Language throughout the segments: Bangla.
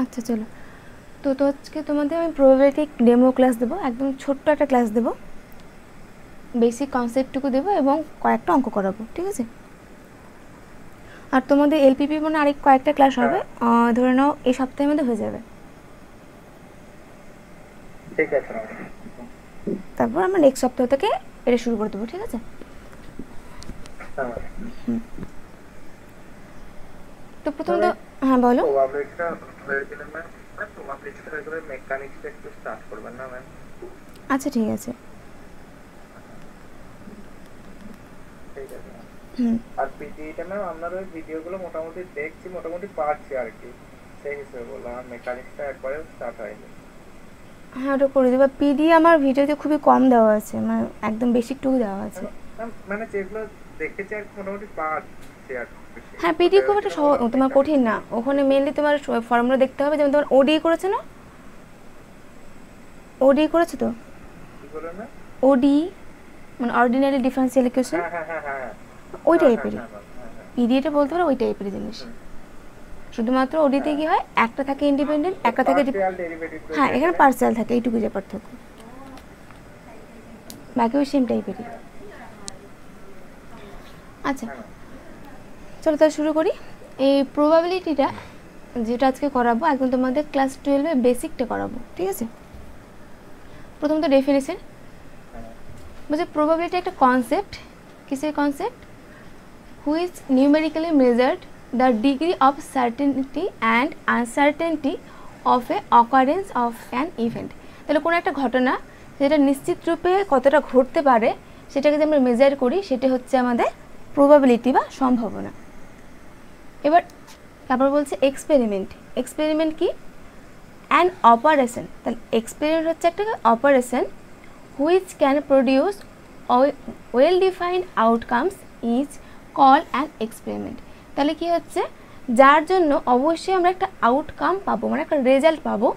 আচ্ছা চলো, তো আজকে তোমাদের আমি প্রবাবিলিটি ডেমো ক্লাস দেবো, একদম ছোট্ট একটা ক্লাস দেবো, বেসিক কনসেপ্টটুকু দেবো এবং কয়েকটা অঙ্ক করাবো, ঠিক আছে? আর তোমাদের এলপিপি মানে আরেক কয়েকটা ক্লাস হবে, ধরে নাও এই সপ্তাহের মধ্যে হয়ে যাবে। ঠিক আছে, তারপর আমরা নেক্সট সপ্তাহ থেকে এটা শুরু করে দেবো, ঠিক আছে? তো প্রথমত হ্যাঁ বলো। প্রবাবিলিটিটা হয়ে গেলে ম্যাম, প্রবাবিলিটিটা হয়ে গেলে মেকানিক্সটা একটু স্টার্ট করবেন না ম্যাম? আচ্ছা ঠিক আছে। ঠিক আছে। আর পিডিটা ম্যাম আপনার ওই ভিডিওগুলো মোটামুটি দেখছি, মোটামুটি পারছি আর কি, সেই হিসেবে বললাম। আর মেকানিক্সটা একবারে স্টার্ট হয়নি। হ্যাঁ ওটা করে দেবো। পিডি আমার ভিডিওতে খুবই কম দেওয়া আছে, মানে একদম বেসিকটুকু দেওয়া আছে। মানে যেগুলো দেখেছি আর মোটামুটি পারছি আর। হ্যাঁ পিডি খুব একটা সহজ, তোমার কঠিন না। ওখানে মেনলি তোমার ফর্মুলা দেখতে হবে, যেমন তোমার ওডি করেছে না, ওডি করেছে তো, ওডি মানে অর্ডিনারি ডিফারেন্সিয়াল ইকুয়েশন, ওই টাইপেরই পিডিটা বলতে পারো, ওই টাইপেরই জিনিস। শুধুমাত্র ওডিতে কি হয়, একটা থাকে ইন্ডিপেন্ডেন্ট, একটা থাকে হ্যাঁ এখানে পার্সিয়াল থাকে, এইটুকু যে পার্থক্য, বাকি ওই সেম টাইপেরই। আচ্ছা চলো তাহলে শুরু করি। এই প্রবাবিলিটিটা যেটা আজকে করাবো একদম তোমাদের ক্লাস 12-এ বেসিকটা করাবো, ঠিক আছে? প্রথমত ডেফিনিশন বলছে, প্রবাবিলিটি একটা কনসেপ্ট। কিসের concept? Which numerically measured the degree of certainty and uncertainty of A occurrence of an event. তাহলে কোনো একটা ঘটনা যেটা নিশ্চিত রূপে কতটা ঘটতে পারে সেটাকে যে আমরা মেজার করি, সেটা হচ্ছে আমাদের প্রবাবিলিটি বা সম্ভাবনা। এবার তারপর বলছে এক্সপেরিমেন্ট। এক্সপেরিমেন্ট কি? An operation. তাহলে এক্সপেরিমেন্ট হচ্ছে একটা operation which can produce well defined outcomes is call an experiment. তাহলে কি হচ্ছে, যার জন্য অবশ্যই আমরা একটা আউটকাম পাবো, মানে একটা রেজাল্ট পাবো।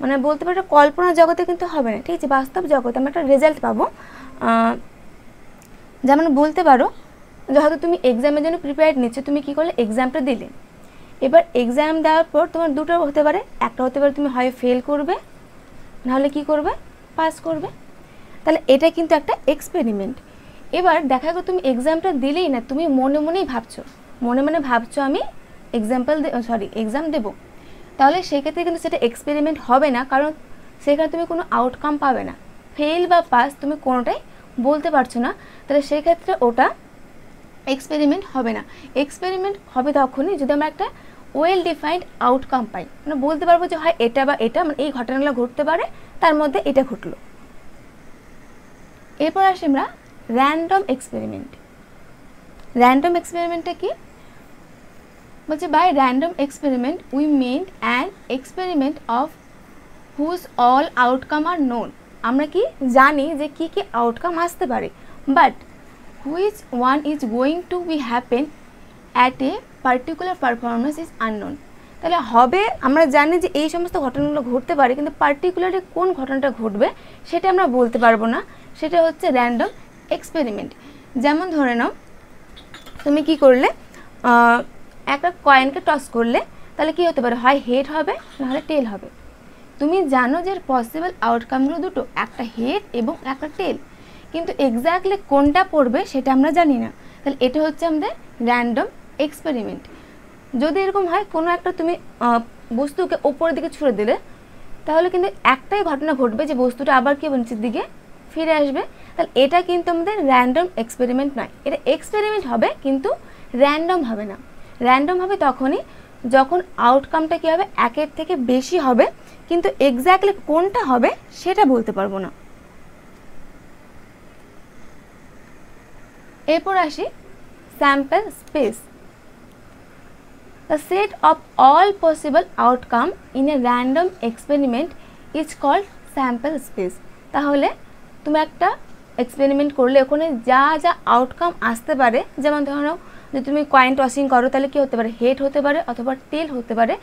মানে বলতে পারো কল্পনা জগতে কিন্তু হবে না, ঠিক আছে? বাস্তব জগতে আমরা একটা রেজাল্ট পাবো। যেমন বলতে পারো যে হয়তো তুমি এক্সামের জন্য প্রিপেয়ার নিচ্ছ, তুমি কী করলে, এক্সামটা দিলে। এবার এক্সাম দেওয়ার পর তোমার দুটো হতে পারে, একটা হতে পারে তুমি হয় ফেল করবে, নাহলে কি করবে, পাস করবে। তাহলে এটা কিন্তু একটা এক্সপেরিমেন্ট। এবার দেখা গেল তুমি এক্সামটা দিলেই না, তুমি মনে মনেই ভাবছো, মনে মনে ভাবছো আমি এক্সাম দেবো, তাহলে সেক্ষেত্রে কিন্তু সেটা এক্সপেরিমেন্ট হবে না, কারণ সেখানে তুমি কোনো আউটকাম পাবে না। ফেল বা পাস তুমি কোনোটাই বলতে পারছো না, তাহলে সেই ক্ষেত্রে ওটা এক্সপেরিমেন্ট হবে না। এক্সপেরিমেন্ট হবে তখনই যদি আমরা একটা ওয়েল ডিফাইন্ড আউটকাম পাই, মানে বলতে পারবো যে হয় এটা বা এটা, মানে এই ঘটনাগুলো ঘটতে পারে, তার মধ্যে এটা ঘটলো। এরপর আসি আমরা র্যান্ডম এক্সপেরিমেন্ট। র্যান্ডম এক্সপেরিমেন্টটা কি বলছে, by random experiment we meant an experiment of whose all outcome are known. আমরা কি জানি যে কি কি আউটকাম আসতে পারে, but which one is going to be happen at a particular performance is unknown. তাহলে হবে, আমরা জানি যে এই সমস্ত ঘটনাগুলো ঘটতে পারে, কিন্তু পার্টিকুলারলি কোন ঘটনাটা ঘটবে সেটা আমরা বলতে পারবো না, সেটা হচ্ছে র্যান্ডম এক্সপেরিমেন্ট। যেমন ধরে নাও তুমি কি করলে, একটা কয়েনকে টস করলে, তাহলে কি হতে পারে, হয় হেড হবে নাহলে টেল হবে। তুমি জানো যে পসিবল আউটকামগুলো দুটো, একটা হেড এবং একটা টেল, কিন্তু এক্স্যাক্টলি কোনটা পড়বে সেটা আমরা জানি না। তাহলে এটা হচ্ছে আমাদের র্যান্ডম এক্সপেরিমেন্ট। যদি এরকম হয় কোনো একটা তুমি বস্তুকে ওপরের দিকে ছুঁড়ে দিলে, তাহলে কিন্তু একটাই ঘটনা ঘটবে যে বস্তুটা আবার কি নিচের দিকে ফিরে আসবে। তাহলে এটা কিন্তু আমাদের র্যান্ডম এক্সপেরিমেন্ট নয়, এটা এক্সপেরিমেন্ট হবে কিন্তু র্যান্ডম হবে না। র্যান্ডম হবে তখনই যখন আউটকামটা কী হবে, একের থেকে বেশি হবে, কিন্তু এক্স্যাক্টলি কোনটা হবে সেটা বলতে পারবো না। এরপর আসি sample space. The set of all possible outcome in a random experiment is called sample space. তাহলে তুমি একটা এক্সপেরিমেন্ট করলে ওখানে যা যা আউটকাম আসতে পারে, যেমন ধরো যদি তুমি কয়েন টসিং করো, তাহলে কি হতে পারে, হেড হতে পারে অথবা টেল হতে পারে।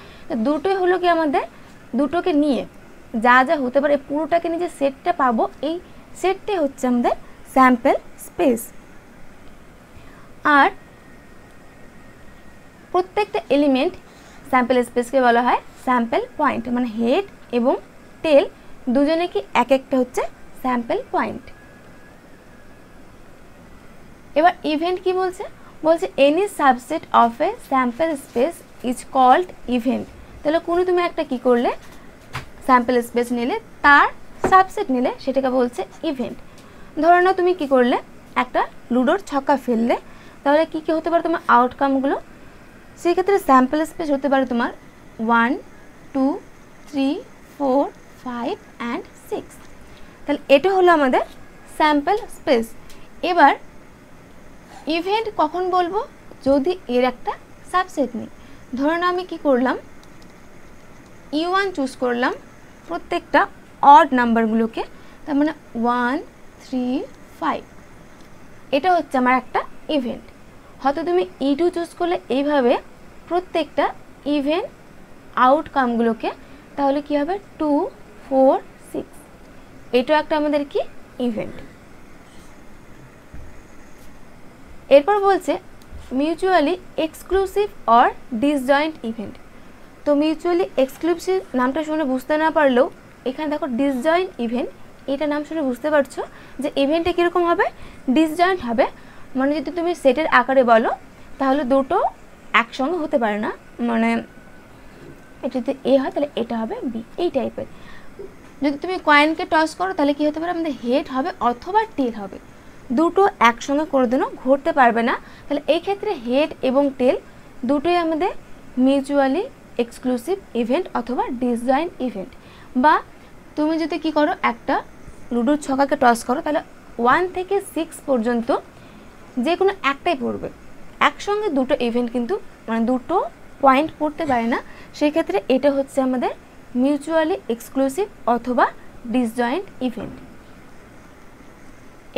দুটোই হলো কি আমাদের, দুটোকে নিয়ে যা যা হতে পারে পুরোটাকে নিয়ে যে সেটটা পাবো, এই সেটটাই হচ্ছে আমাদের স্যাম্পল স্পেস। আর প্রত্যেকটা এলিমেন্ট স্যাম্পল স্পেসকে বলা হয় স্যাম্পল পয়েন্ট, মানে হেড এবং টেল দুজনে কি এক একটা হচ্ছে স্যাম্পল পয়েন্ট। এবার ইভেন্ট কি বলছে, বলছে any subset of a sample space is called event. তাহলে কোনো তুমি একটা কি করলে স্যাম্পল স্পেস নিলে, তার সাবসেট নিলে, সেটাকে বলছে ইভেন্ট। ধরে নাও তুমি কি করলে একটা লুডোর ছক্কা ফেললে, তাহলে কি কি হতে পারে তোমার আউটকামগুলো, সেক্ষেত্রে স্যাম্পল স্পেস হতে পারে তোমার 1 2 3 4 5 অ্যান্ড 6। তাহলে এটা হলো আমাদের স্যাম্পল স্পেস। এবার ইভেন্ট কখন বলবো, যদি এর একটা সাবসেট নেই। ধরুন আমি কি করলাম, E1 চুজ করলাম প্রত্যেকটা অড নাম্বারগুলোকে, তার মানে 1 3 5, এটা হচ্ছে আমার একটা ইভেন্ট। হয়তো তুমি E2 চুজ করলে এইভাবে প্রত্যেকটা ইভেন্ট আউটকামগুলোকে, তাহলে কি হবে 2 4 6, এটাও একটা আমাদের কি ইভেন্ট। এরপর বলছে mutually exclusive or disjoint event. তো মিউচুয়ালি এক্সক্লুসিভ নামটা শুনে বুঝতে না পারলেও এখানে দেখো ডিসজয়েন্ট ইভেন্ট, এটা নাম শুনে বুঝতে পারছো যে ইভেন্টটা কীরকম হবে, ডিসজয়েন্ট হবে। মানে যদি তুমি সেটের আকারে বলো তাহলে দুটো একসঙ্গে হতে পারে না, মানে এটা যদি এ হয় তাহলে এটা হবে বি, এই টাইপের। যদি তুমি কয়েনকে টস করো তাহলে কি হতে পারে, আমাদের হেড হবে অথবা টেল হবে, দুটো একসঙ্গে করে দিনও ঘুরতে পারবে না। তাহলে এই ক্ষেত্রে হেড এবং টেল দুটোই আমাদের মিউচুয়ালি এক্সক্লুসিভ ইভেন্ট অথবা ডিসজয়েন্ট ইভেন্ট। বা তুমি যদি কি করো, একটা লুডোর ছকাকে টস করো, তাহলে 1 থেকে 6 পর্যন্ত যে কোনো একটাই পড়বে, একসঙ্গে দুটো ইভেন্ট কিন্তু মানে দুটো পয়েন্ট পড়তে পারে না, সেই ক্ষেত্রে এটা হচ্ছে আমাদের মিউচুয়ালি এক্সক্লুসিভ অথবা ডিসজয়েন্ট ইভেন্ট।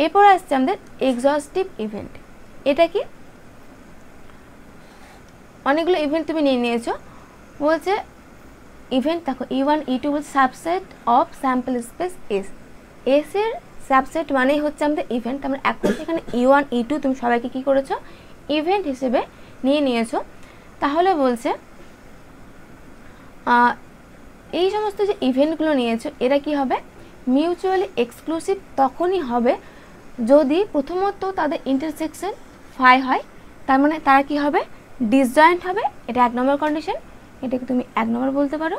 এরপর আসছে আমাদের এক্সহস্টিভ ইভেন্ট। এটা কি, অনেকগুলো ইভেন্ট তুমি নিয়ে নিয়েছো, বলছে ইভেন্ট দেখো E1 E2 বলছে subset of sample space S, S এর সাবসেট মানেই হচ্ছে আমাদের ইভেন্ট। আমরা এখন এখানে E1 E2 তুমি সবাইকে কি করেছো, ইভেন্ট হিসেবে নিয়ে নিয়েছো। তাহলে বলছে এই সমস্ত যে ইভেন্টগুলো নিয়েছো এরা কি হবে, মিউচুয়ালি এক্সক্লুসিভ তখনই হবে যদি প্রথমত তাদের ইন্টারসেকশন 5 হয়, তার মানে তারা কি হবে, ডিসজয়েন্ট হবে, এটা 1 নম্বর কন্ডিশন, এটাকে তুমি 1 নম্বর বলতে পারো।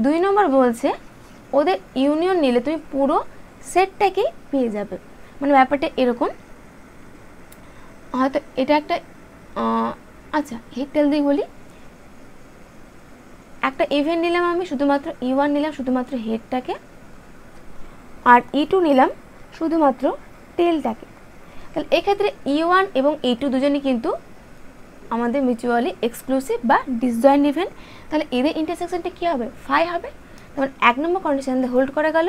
2 নম্বর বলছে ওদের ইউনিয়ন নিলে তুমি পুরো সেটটাকেই পেয়ে যাবে। মানে ব্যাপারটা এরকম, হয়তো এটা একটা আচ্ছা হেড টেল দিয়ে বলি, একটা ইভেন্ট নিলাম আমি শুধুমাত্র E1 নিলাম শুধুমাত্র হেডটাকে, আর E2 নিলাম শুধুমাত্র টেলটাকে। তাহলে এক্ষেত্রে E1 এবং E2 দুজনই কিন্তু আমাদের মিউচুয়ালি এক্সক্লুসিভ বা ডিসজয়েন্ট ইভেন্ট। তাহলে এদের ইন্টারসেকশনটা কী হবে, 5 হবে, তখন 1 নম্বর কন্ডিশন হোল্ড করা গেল।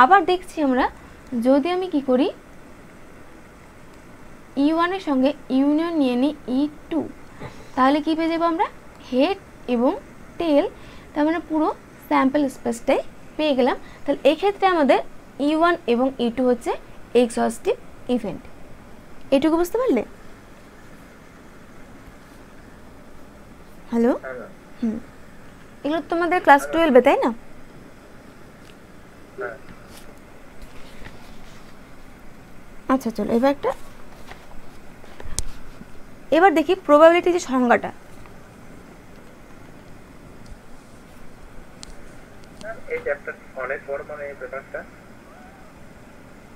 আবার দেখছি আমরা যদি আমি কি করি, E1 এর সঙ্গে ইউনিয়ন নিয়ে নিই E2, তাহলে কী পেয়ে যাবো আমরা, হেড এবং টেল, তার মানে পুরো স্যাম্পল স্পেসটাই পেয়ে গেলাম। তাহলে এই ক্ষেত্রে আমাদের E1 এবং E2 হচ্ছে এক্সহস্টিভ ইভেন্ট। এটুকু বুঝতে পারলে? হ্যালো, এগুলো তোমাদের ক্লাস 12-এ তাই না? আচ্ছা চলো এবার দেখি প্রবাবিলিটি যে সংজ্ঞাটা।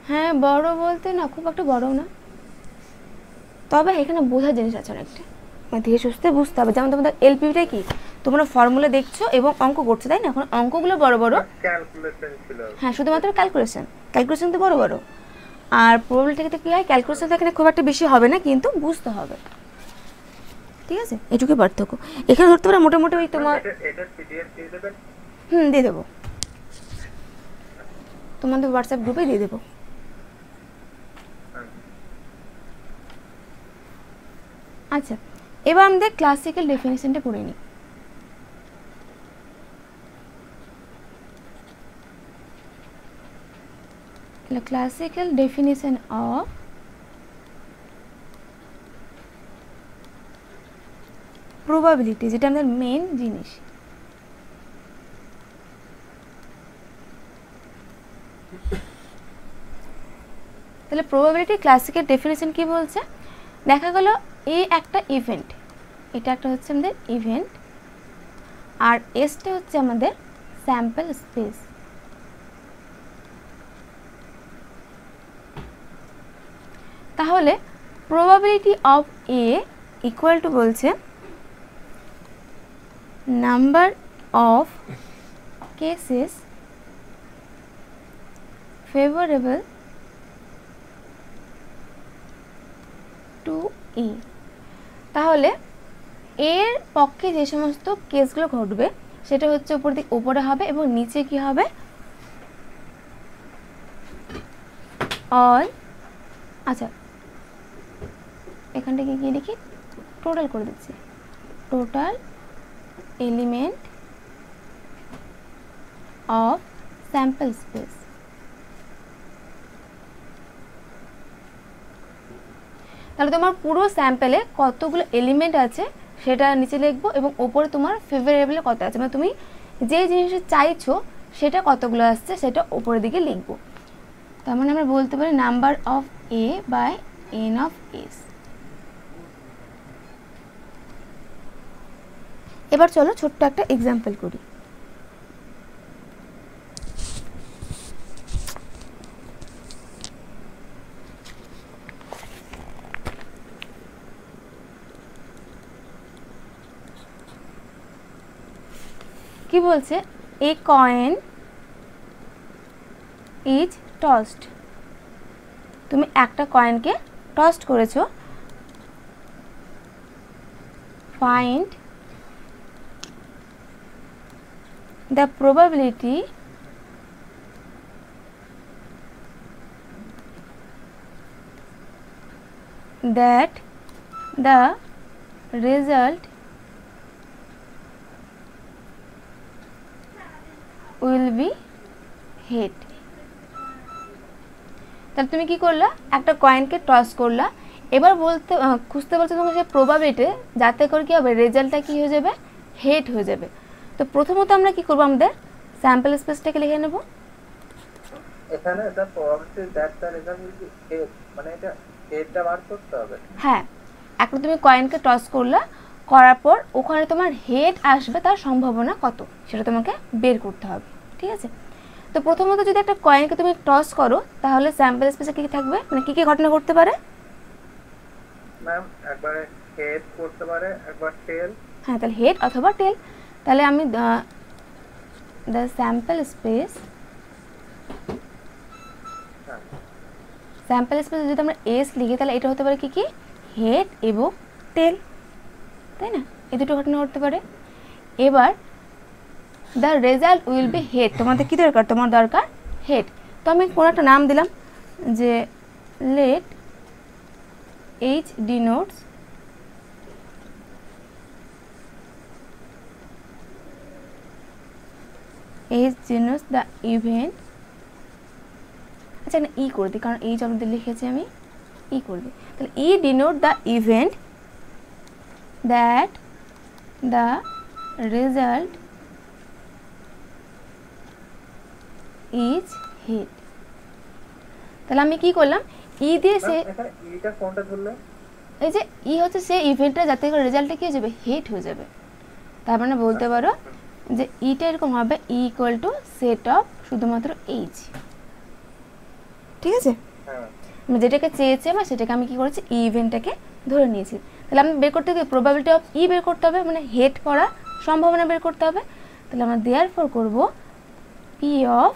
হ্যাঁ বড় বলতে না, খুব একটা বড় না, তবে এখানে বোঝার জিনিস আছে অনেকটা, মানে ধীরে সুস্থে বুঝতে হবে। যেমন তোমাদের এলপিটা কি, তোমরা ফর্মুলা দেখছো এবং অঙ্ক করছো তাই না, এখন অঙ্কগুলো বড় বড়, হ্যাঁ শুধুমাত্র ক্যালকুলেশন তো বড় বড়, আর প্রবাবিলিটিতে কি হয়, ক্যালকুলেশন তো এখানে খুব একটা বেশি হবে না, কিন্তু বুঝতে হবে, ঠিক আছে, এটুকুই পার্থক্য। এখানে ধরতে পারে মোটামুটি ওই তোমার দিয়ে দেবো, তোমাদের হোয়াটসঅ্যাপ গ্রুপে দিয়ে দেবো। আচ্ছা এবার আমাদের ক্লাসিক্যাল ডেফিনিশনটা পড়ে নিই। ক্লাসিক্যাল ডেফিনিশন অফ প্রবাবিলিটি, যেটা আমাদের মেন জিনিস। তাহলে প্রবাবিলিটি ক্লাসিকের ডেফিনেশন কি বলছে, দেখা গেল এ একটা ইভেন্ট, এটা একটা হচ্ছে আমাদের ইভেন্ট, আর এসটা হচ্ছে আমাদের স্যাম্পল স্পেস। তাহলে probability of A equal to বলছে number of cases favourable to E. তাহলে এর পক্ষে যে সমস্ত কেসগুলো ঘটবে সেটা হচ্ছে উপরে হবে এবং নিচে কি হবে, অল। আচ্ছা এখানটাকে গিয়ে লিখি, টোটাল করে দিচ্ছি, total element of sample space. তাহলে তোমার পুরো স্যাম্পলে কতগুলো এলিমেন্ট আছে সেটা নিচে লিখবো এবং ওপরে তোমার ফেভারেবলে কত আছে, মানে তুমি যে জিনিসটা চাইছো সেটা কতগুলো আসছে সেটা ওপরের দিকে লিখবো। তার মানে আমরা বলতে পারি number of A by N of S. এবার চলো ছোট্ট একটা এক্সাম্পল করি। কি বলছে, এ কয়েন ইজ টসড, তুমি একটা কয়েনকে টসড করেছো, find the probability that the result will be head। তাহলে তুমি কি করলা, একটা কয়েনকে টস করলা, এবার খুঁজতে বলছে তোমার সেই প্রবাবিলিটি যাতে করে কি হবে, রেজাল্টটা কি হয়ে যাবে, হেড হয়ে যাবে। তো প্রথমত আমরা কি করব, আমাদের স্যাম্পল স্পেসটাকে লিখে নেব। এখানে এটা probability that the result will be head, মানে এটা হেডটা বার করতে হবে। হ্যাঁ, এখন তুমি কয়েনকে টস করলা, করার পর ওখানে তোমার হেড আসবে তার সম্ভাবনা কত সেটা তোমাকে বের করতে হবে, ঠিক আছে। তো প্রথমত যদি একটা কয়েনকে তুমি টস করো তাহলে স্যাম্পল স্পেসে কি থাকবে, মানে কি কি ঘটনা ঘটতে পারে ম্যাম? একবারে হেড করতে পারে, একবার টেল। হ্যাঁ, তাহলে হেড অথবা টেল। তাহলে আমি the sample space, sample space যদি আমরা এস লিখি তাহলে এটা হতে পারে কি কি, হেড এবং টেল, তাই না, এই দুটো ঘটনা ঘটতে পারে। এবার the result will be head, তোমাদের কি দরকার, তোমার দরকার হেড। তো আমি কোনো একটা নাম দিলাম যে let H denotes the event. আচ্ছা না ই করে দিই, কারণ এইচ আমাদের লিখেছি, আমি ই করে দিই। তাহলে E denote the event that the result is hit. তাহলে আমি কি করলাম, ই দিয়ে সে, এখানে ইটা কোনটা ধরলে, এই যে ই হচ্ছে সে ইভেন্টটা যাতে করে রেজাল্টটা কি হয়ে যাবে, হিট হয়ে যাবে। তার মানে বলতে পারো যে ইটা এরকম হবে, E equal to set of শুধুমাত্র এইচ, ঠিক আছে। আমি যেটাকে চেয়েছি আমার সেটাকে আমি কি করেছি, ই ইভেন্টটাকে ধরে নিয়েছি। তাহলে আমি বের করতে গিয়ে প্রবাবিলিটি অফ ই বের করতে হবে, মানে হেড করা সম্ভাবনা বের করতে হবে। তাহলে আমরা দেয়ারফর করব P of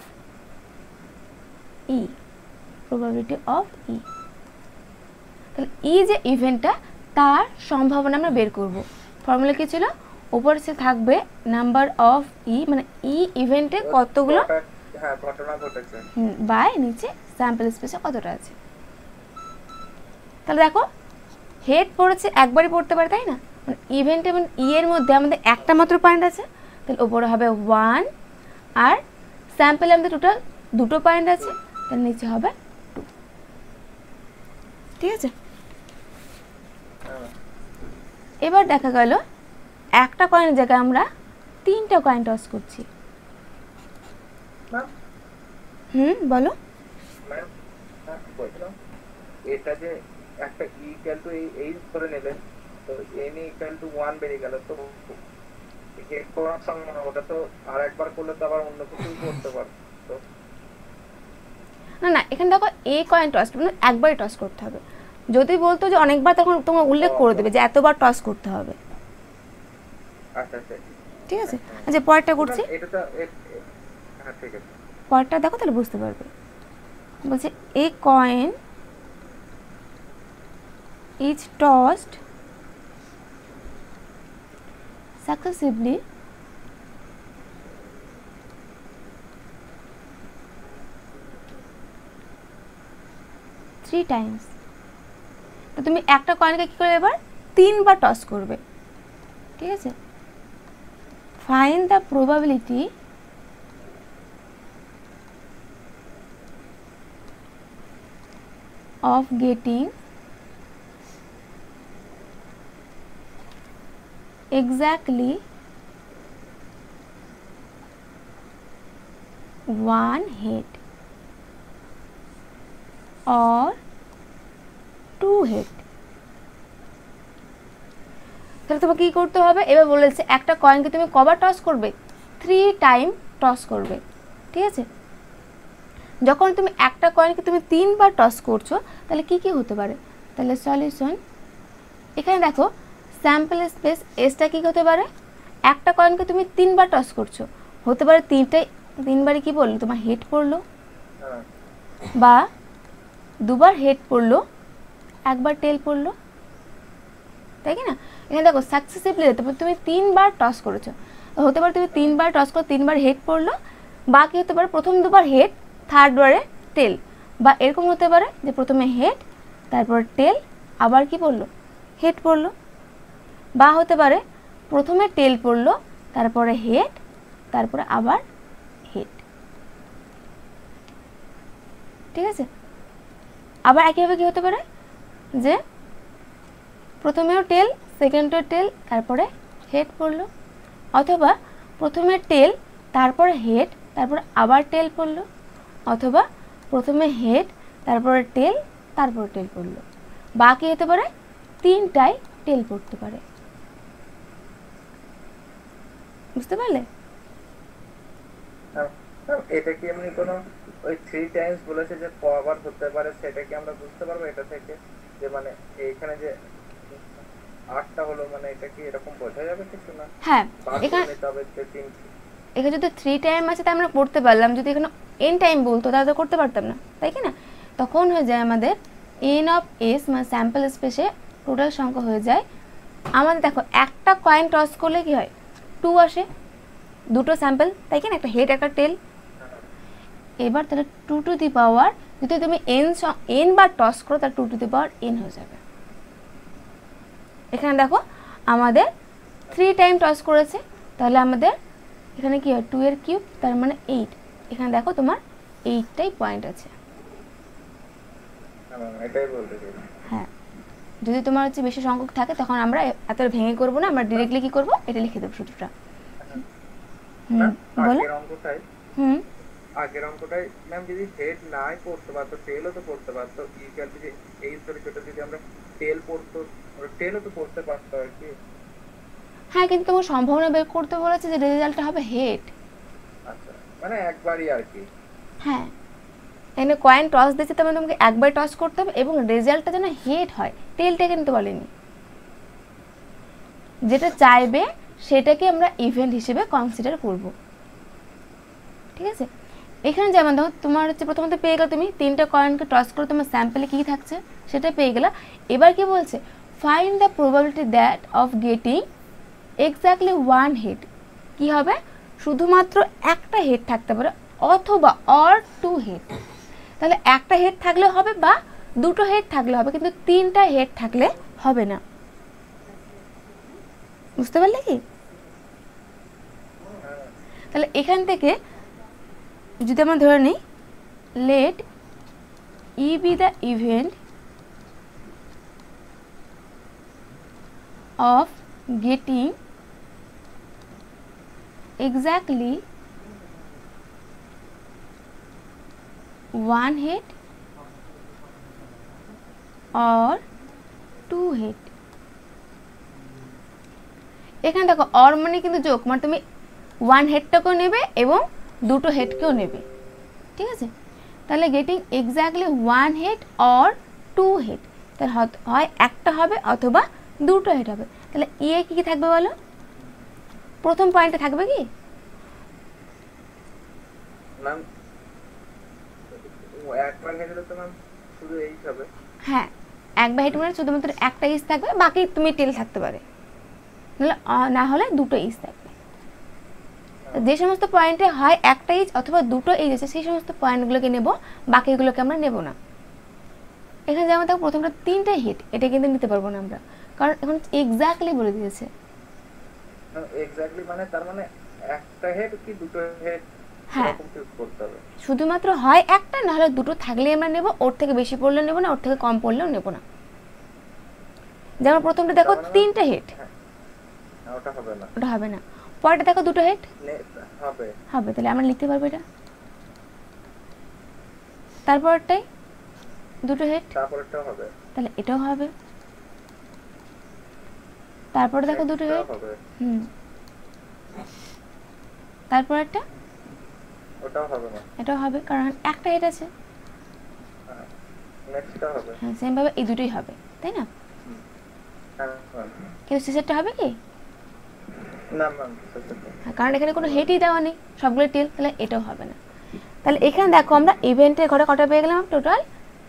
E, probability of E. তাহলে ই যে ইভেন্টটা তার সম্ভাবনা আমরা বের করব। ফর্মুলা কি ছিল, উপরে সে থাকবে নাম্বার অফ ই, মানে ই ইভেন্টে কতগুলো ঘটনা ঘটেছে, বাই নিচে স্যাম্পল স্পেসে কতটা আছে। তাহলে দেখো হেড পড়েছে, একবারই পড়তে পারে, তাই না, মানে ইভেন্ট এবং ই এর মধ্যে আমাদের একটা মাত্র পয়েন্ট আছে, তাহলে উপরে হবে 1, আর স্যাম্পলে আমাদের টোটাল 2টো পয়েন্ট আছে, তাহলে নিচে হবে 2, ঠিক আছে। এবার দেখা গেল একটা কয়েনের জায়গায় আমরা 3টা কয়েন টস করছি। বলো। এটা যে একটা ই ইকুয়াল টু এইচ ধরে নিলেন, তো এন ইকুয়াল টু 1 বেরিয়ে গেল, তো গেট করার সঙ্গে ওটা তো আর একবার করলে তো আবার অন্য কিছু করতে পারতো। তো না না, এখানে দেখো এ কয়েন টস করবে, একবারই টস করতে হবে। যদি বলতো যে অনেকবার, তখন তোমার উল্লেখ করে দেবে যে এতবার টস করতে হবে। আচ্ছা আচ্ছা, ঠিক আছে, আচ্ছা পরেরটা করছি। এটা তো হ্যাঁ ঠিক আছে, পরেরটা দেখো তাহলে বুঝতে পারবে। বলছে এ coin is টসড successively three times। তো তুমি একটা কয়েনকে কি করবে, এবার 3 বার টস করবে। ঠিক আছে, find the probability of getting exactly 1 head or 2 head। তাহলে তোমাকে কি করতে হবে, এবার বলেছে একটা কয়েনকে তুমি কবার টস করবে, 3 টাইম টস করবে। ঠিক আছে, যখন তুমি একটা কয়েনকে তুমি 3 বার টস করছো, তাহলে কি কি হতে পারে, তাহলে সলিউশন এখানে দেখো স্যাম্পল স্পেস এসটা কি হতে পারে, একটা কয়েনকে তুমি 3 বার টস করছো, হতে পারে 3বারই কি বললো তোমার হেড পড়লো, বা 2বার হেড পড়লো, 1বার টেল পড়লো, তাই কি না। এখানে দেখো সাকসেসিভলি তুমি 3 বার টস করেছো, হতে পারে তুমি 3 বার টস করো, 3 বার হেড পড়লো, বাকি হতে পারে প্রথম 2বার হেড, থার্ড বারে টেল, বা এরকম হতে পারে যে প্রথমে হেড তারপর টেল আবার কি পড়লো, হেড পড়লো, বা হতে পারে প্রথমে টেল পড়লো তারপরে হেড তারপরে আবার হেড। ঠিক আছে, আবার একইভাবে কি হতে পারে যে প্রথমেও টেল, সেকেন্ডেও টেল, তারপরে হেড পড়লো, অথবা প্রথমে টেল তারপরে হেড তারপরে আবার টেল পড়লো, অথবা প্রথমে হেড তারপরে টেল তারপরে টেল পড়লো, বাকি হতে পারে 3টাই টেল পড়তে পারে। বুঝতে পারলে? এটা কি এমনি কোনো ওই 3 টাইমস বলেছে যে কবার হতে পারে, সেটা কি আমরা বুঝতে পারবো এটা থেকে, যে মানে এখানে যে 8টা হলো, মানে এটা কি এরকম বোঝা যাবে কিছু না? হ্যাঁ, এখানে যদি 3 টাইম আছে তাই আমরা করতে পারলাম, যদি এখানে n টাইম বলতো তাহলে তো করতে পারতাম না, তাই কি না। তখন হয়ে যায় আমাদের n অফ s মানে স্যাম্পল স্পেসে টোটাল সংখ্যা হয়ে যায় আমাদের, দেখো একটা কয়েন টস করলে কি হয় 2 আসে, দুটো স্যাম্পল, তাই কি না, একটা হেড একটা টেল। এবার তাহলে 2 টু দি পাওয়ার, যদি তুমি n বার টস করো তাহলে 2 টু দি পাওয়ার n হয়ে যাবে। এখানে দেখো আমাদের 3 টাইম টস করেছে, তাহলে আমাদের এখানে কি হয় 2 এর কিউব তার মানে 8। এখানে দেখো তোমার 8টাই পয়েন্ট আছে। হ্যাঁ, যদি তোমার হচ্ছে বেশি সংখ্যক থাকে তখন আমরা এত ভেঙে করব না, আমরা ডিরেক্টলি কি করব, এটা লিখে দেব শুধুটা। বলো। আগের অঙ্কটাই ম্যাম যদি হেড নাই পড়তে পারতো, টেলও তো পড়তে পারতো, ইকুয়াল যদি এই তরিকাটা যদি আমরা টেল পড়তো, টেলও তো পড়তে পারতো আর কি। হ্যাঁ, কিন্তু তোমার সম্ভাবনা বের করতে বলেছে যে রেজাল্টটা হবে হেড। আচ্ছা, মানে একবারই আর কি। হ্যাঁ, এখানে কয়েন টস দিয়েছে, তবে তোমাকে একবার টস করতে হবে এবং রেজাল্টটা যেন হেড হয়, টেলটা কিন্তু বলেনি। যেটা চাইবে সেটাকে আমরা ইভেন্ট হিসেবে কনসিডার করব। ঠিক আছে, এখানে যেমন দেখো তোমার হচ্ছে প্রথমত পেয়ে গেল, তুমি 3টা কয়েনকে টস করে তোমার স্যাম্পলে কী থাকছে সেটা পেয়ে গেলা। এবার কি বলছে, find the probability that of getting exactly 1 head. কি হবে, শুধুমাত্র একটা হেড থাকতে পারে অথবা অর 2 হেড। তাহলে একটা হেড থাকলে হবে বা দুটো হেড থাকলে হবে, কিন্তু 3টা হেড থাকলে হবে না। বুঝতে পারলে কি? তাহলে এখান থেকে যদি আমরা ধরে নিই, let E be the event of getting exactly 1 head or 2 head। এখানে দেখো অর মানে কিন্তু যোগ, মানে তুমি 1 হেডটাকেও নেবে এবং দুটো হেডকেও নেবে, ঠিক আছে। তাহলে getting exactly 1 head or 2 head, তাহলে হয় একটা হবে অথবা দুটো হেড হবে। তাহলে ইয়ে কি কি থাকবে বলো, প্রথম পয়েন্টে থাকবে কি ম্যাম? একবার হেডে তো ম্যাম শুধু এই হবে। হ্যাঁ, একবার হেড মানে শুধুমাত্র একটা ইস থাকবে, বাকি তুমি টেল থাকতে পারে, না হলে দুটো ইস থাকবে। যে সমস্ত পয়েন্টে হয় একটা ইচ অথবা দুটো ইচ আছে সেই সমস্ত পয়েন্টগুলোকে নেব, বাকিগুলোকে আমরা নেব না। এখানে যেমন দেখো প্রথমটা 3টে হিট, এটা কিন্তু নিতে পারবো না আমরা, কারণ এখন এক্স্যাক্টলি বলে দিয়েছে। এক্স্যাক্টলি মানে তার মানে একটা হেড কি দুটো হেড হ্যাঁ, এরকম চুজ করতে হবে। শুধুমাত্র হয় একটা, না হলে দুটো থাকলে আমরা নেব, ওর থেকে বেশি পড়লেও নেব না, ওর থেকে কম পড়লেও নেব না। যেমন প্রথমটা দেখো 3টে হিট, ওটা হবে না, ওটা হবে না। পরেরটা দেখো দুটো হেড, হবে হবে, তাহলে আমরা লিখতে পারবো এটা। তারপরটাই দুটো হেড, তারপরটাও হবে, তাহলে এটাও হবে। তারপরে দেখো দুটো হেড, তারপরটা ওটাও হবে না, এটাও হবে, কারণ একটা হেড আছে। নেক্সটটাও হবে, হ্যাঁ, সেম ভাবে এই দুটোই হবে, তাই না? কিন্তু শেষেরটা হবে কি না ম্যাম? কারণ এখানে কোনো হেডই দেওয়া নেই, সবগুলো টেল, তাহলে এটাও হবে না। তাহলে এখানে দেখো আমরা ইভেন্টের ঘরে কটা পেয়ে গেলাম, টোটাল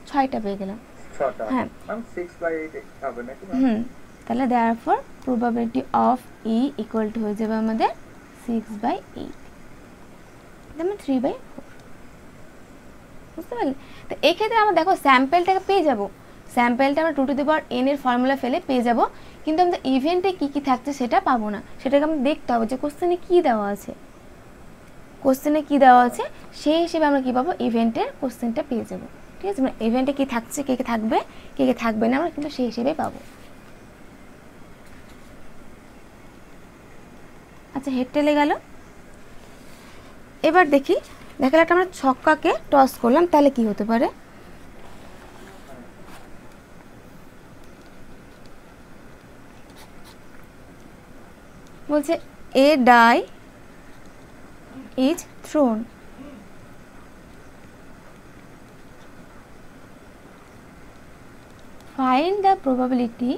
6টা পেয়ে গেলাম। 6টা, হ্যাঁ, ম্যাম 6/8 হবে নাকি? তাহলে therefore probability of E equal to হয়ে যাবে আমাদের 6/8, যেমন 3/4, বুঝতে পারলে? তো এই ক্ষেত্রে আমরা দেখো স্যাম্পেলটাকে পেয়ে যাব, স্যাম্পেলটা আমরা 2 টু দি পাওয়ার n এর ফর্মুলা ফেলে পেয়ে যাব, কিন্তু আমাদের ইভেন্টে কী কী থাকছে সেটা পাবো না। সেটাকে আমরা দেখতে হবে যে কোশ্চেনে কী দেওয়া আছে, কোশ্চেনে কী দেওয়া আছে সেই হিসেবে আমরা কী পাবো, ইভেন্টের কোশ্চেনটা পেয়ে যাব, ঠিক আছে। মানে ইভেন্টে কী থাকছে, কে কে থাকবে, কে কে থাকবে না, আমরা কিন্তু সেই হিসেবেই পাবো। আচ্ছা, হেড টেলে গেল। এবার দেখি, দেখা একটা আমরা ছক্কাকে টস করলাম, তাহলে কি হতে পারে। বলছে a die is thrown, find the probability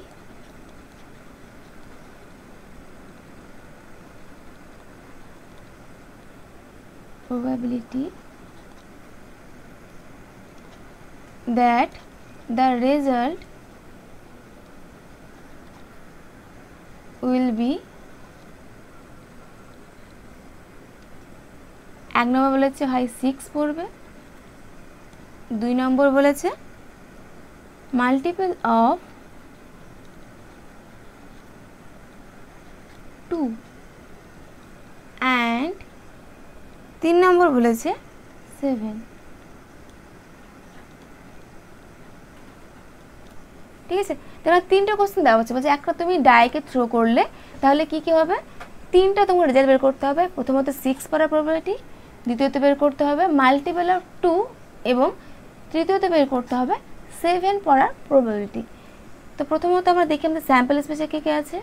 that the result will be, এক নম্বর বলেছে হয় 6 পড়বে, 2 নম্বর বলেছে মাল্টিপল অফ 2 অ্যান্ড 3 নম্বর বলেছে 7। ঠিক আছে, তাহলে 3টা কোশ্চেন দেওয়া হচ্ছে, বলছে একটা তুমি ডাইকে থ্রো করলে তাহলে কি কি হবে, 3টা তোমাকে রেজাল্ট বের করতে হবে। প্রথমত 6 পড়ার প্রবাবিলিটি, দ্বিতীয়ত বের করতে হবে মাল্টিপল অফ 2 এবং তৃতীয়ত বের করতে হবে 7 পড়ার প্রবাবিলিটি। তো প্রথমত আমরা দেখি আমাদের স্যাম্পল স্পেসে কে কে আছে।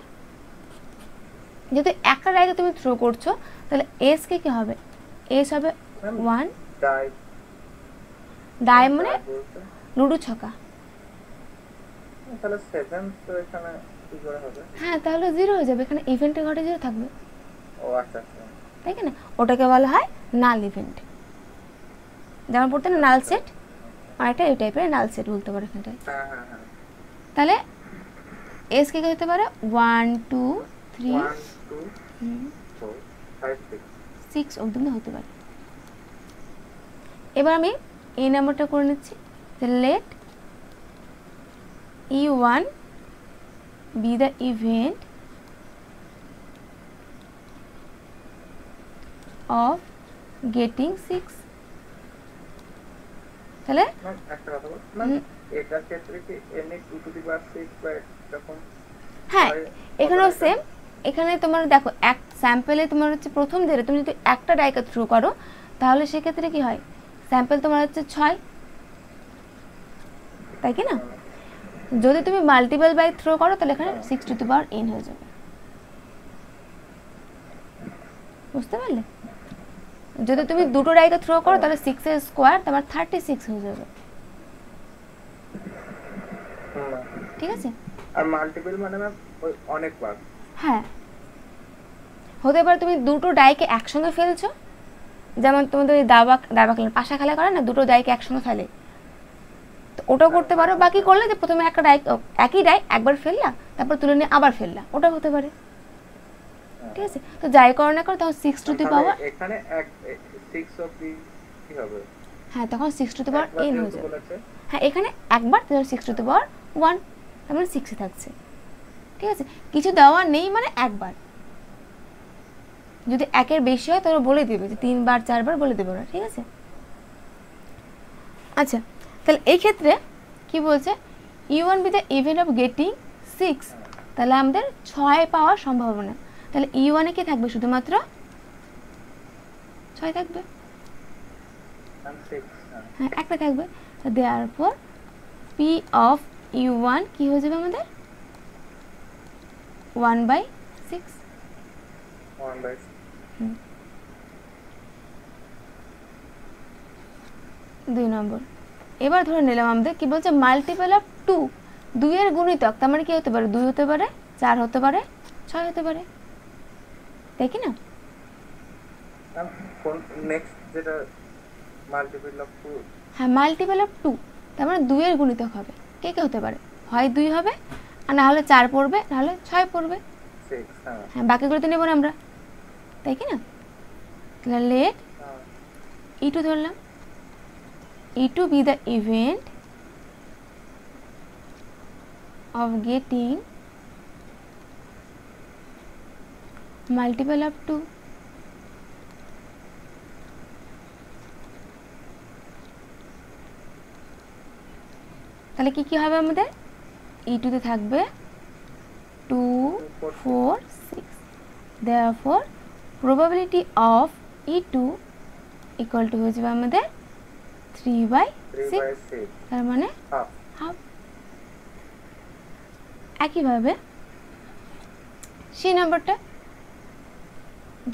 যেহেতু একটা ডাইকে তুমি থ্রো করছো তাহলে এস কে কি হবে, এস হবে 1, ডাই মানে লুডো ছক্কা, তাহলে 7 তো এখানে কি করে হবে? হ্যাঁ, তাহলে 0 হয়ে যাবে, এখানে ইভেন্টের ঘটে 0 থাকবে। ও আচ্ছা আচ্ছা, তাই না, ওটাকে বলা হয় নাল ইভেন্ট। যেমন পড়তে না নাল সেট, অনেকটা এই টাইপের নাল সেট বলতে পারো এখানটায়। হ্যাঁ হ্যাঁ হ্যাঁ, তাহলে এস কে হতে পারে 1 2 3 1 2 4 5 6 অবধি হতে পারে। এবার আমি এই নাম্বারটা করে নিচ্ছি, late E1 be the event of getting 6। তাহলে একটা কথা বল, এটার ক্ষেত্রে কি এমনি 2 টু দি পাওয়ার 6 বা এরকম? হ্যাঁ, এখানেও সেম। এখানে তোমার দেখো এক স্যাম্পলে তোমার হচ্ছে প্রথম ধরে তুমি যদি একটা ডাইকে থ্রো করো তাহলে সেক্ষেত্রে কি হয়, স্যাম্পল তোমার হচ্ছে 6, তাই কি না? যদি তুমি মাল্টিপল বাই থ্রো করো তাহলে এখানে 6n হয়ে যাবে, বুঝতে পারলে? যদি তুমি দুটো ডাইকে থ্রো করো তাহলে 6 এর স্কোয়ার তোমার 36 হয়ে যাবে, ঠিক আছে? আর মাল্টিপল মানে ম্যাম ওই অনেকবার, হ্যাঁ হতে পারে তুমি দুটো ডাইকে একসঙ্গে ফেলছো, যেমন তোমাদের ওই দাবা খেলেন, পাশা খেলা করে না, দুটো ডাইকে একসঙ্গে ফেলে, তো ওটাও করতে পারো। বাকি করলে যে প্রথমে একটা ডাই, একই ডাই একবার ফেললা তারপর তুলে নিয়ে আবার ফেললা, ওটা হতে পারে, ঠিক আছে? তো যাই করো না করো তখন 6 টু দি পাওয়ার, এখানে 6 অফ কি হবে? হ্যাঁ তখন 6 টু দি পাওয়ার n হয়ে যাবে। হ্যাঁ এখানে একবার তাহলে 6 টু দি পাওয়ার 1, তার মানে 6 থাকছে, ঠিক আছে? কিছু দেওয়া নেই মানে একবার, যদি একের বেশি হয় তাহলে বলে দেবে যে 3 বার 4 বার বলে দেবে ওরা, ঠিক আছে? আচ্ছা তাহলে এই ক্ষেত্রে কি বলছে, u1 with the event of getting 6, তাহলে আমাদের 6 পাওয়ার সম্ভাবনা, তাহলে u1 এ কি থাকবে, শুধুমাত্র 6 থাকবে, হ্যাঁ একটা থাকবে। therefore p of u1 কি হয়ে যাবে আমাদের 1/6। 2 নম্বর, এবার ধরে নিলাম আমাদের কি বলছে, মাল্টিপল অফ 2, 2 এর গুণিতক, তার মানে কি হতে পারে, 2 হতে পারে, 4 হতে পারে, 6 হতে পারে, তাই কি না? নেক্সট যেটা মাল্টিপল অফ 2, হ্যাঁ মাল্টিপল অফ 2 তার মানে 2 এর গুণিতক হবে, কে কে হতে পারে, হয় 2 হবে আর না হলে 4 পড়বে, না হলে 6 পড়বে, 6, হ্যাঁ বাকিগুলো তো নেব না আমরা, তাই কি না? তাহলে লেট e2 ধরলাম, e2 be the event of getting multiple of 2, তাহলে কি কি হবে আমাদের, e2 তে থাকবে 2 4 6, therefore probability of e2 equal to হয়ে যাবে আমাদের 3/6, তার মানে হাফ। একইভাবে সি নাম্বারটা,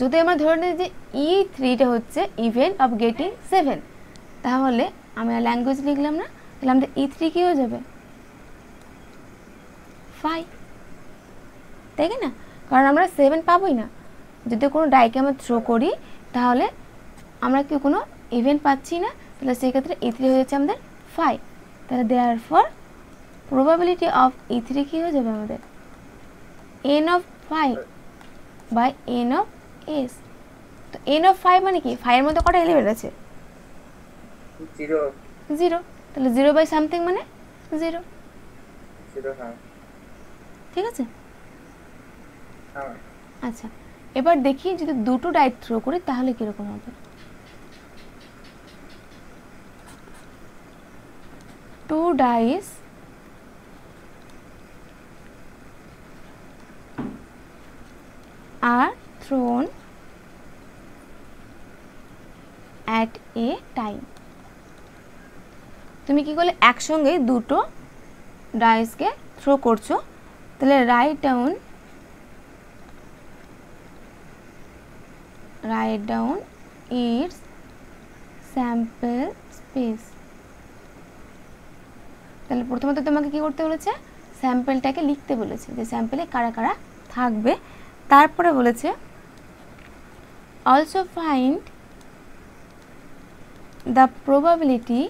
যদি আমরা ধরে নিই যে e3টা হচ্ছে ইভেন্ট অফ গেটিং 7, তাহলে আমি ল্যাঙ্গুয়েজ লিখলাম না, তাহলে আমাদের e3 কি হয়ে যাবে 5, তাই কি না? কারণ আমরা 7 পাবোই না, যদি কোনো ডাইকে আমরা থ্রো করি তাহলে আমরা কি কোনো ইভেন্ট পাচ্ছি না, তাহলে সেক্ষেত্রে e3 হয়ে যাচ্ছে আমাদের 5, তাহলে therefore probability of e3 কি হয়ে যাবে আমাদের n of 5 by n of s, তো n of 5 মানে কি, 5 এর মধ্যে কটা এলিমেন্ট আছে, 0, তাহলে 0 বাই সামথিং মানে 0, হ্যাঁ ঠিক আছে? হ্যাঁ আচ্ছা এবার দেখি যদি দুটো ডাই থ্রো করি তাহলে কিরকম হবে। 2 dice are thrown at a time, তুমি কি করলে একসঙ্গে দুটো ডাইসকে থ্রো করছো, তাহলে write down it's sample space, তাহলে প্রথমত তোমাকে কি করতে বলেছে, স্যাম্পলটাকে লিখতে বলেছে যে স্যাম্পলে কারা কারা থাকবে, তারপরে বলেছে also find the probability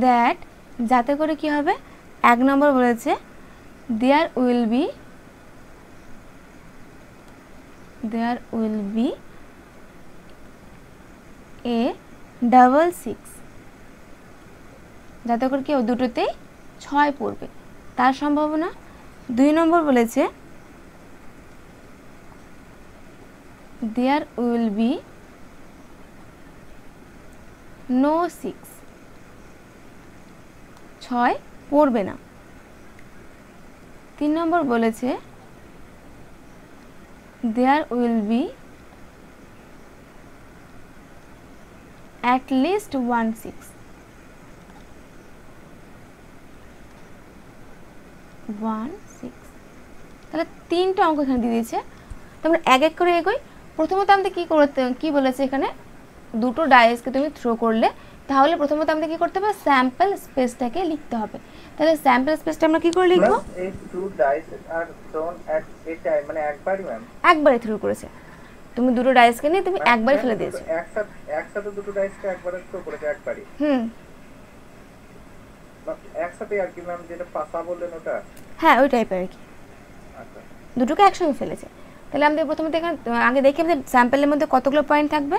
that, যাতে করে কি হবে, 1 নম্বর বলেছে there will be a double 6, যাতে করে কি দুটোতেই 6 পড়বে তার সম্ভাবনা। 2 নম্বর বলেছে there will be no 6, 6 পড়বে না। 3 নম্বর বলেছে there will be at least 1 6 1 6 তাহলে তিনটা অঙ্ক এখানে দিয়ে দিয়েছে। তো আমরা এক এক করে এগোই। প্রথমত আমাদের কি বলেছে এখানে, দুটো ডাইসকে তুমি থ্রো করলে, তাহলে প্রথমত আমাদের কি করতে হবে, স্যাম্পল স্পেসটাকে লিখতে হবে। তাহলে স্যাম্পল স্পেসটা আমরা কি করে লিখব, এই two dice are thrown at a time, মানে একবারই ম্যাম, একবারে থ্রো করেছে। তুমি দুটো ডাইসকে নিয়ে তুমি একবারই ফেলে দিয়েছো। একসাথে দুটো ডাইসকে একবারে থ্রো করেছে, একবারই। একসাথে আর কি ম্যাম, যেটা পাসা বললেন ওটা? হ্যাঁ, ওই টাইপের আর কি। আচ্ছা, দুটোকে একসঙ্গে ফেলেছে। তাহলে আমাদের প্রথমত এখানে আগে দেখি আমাদের স্যাম্পলের মধ্যে কতগুলো পয়েন্ট থাকবে।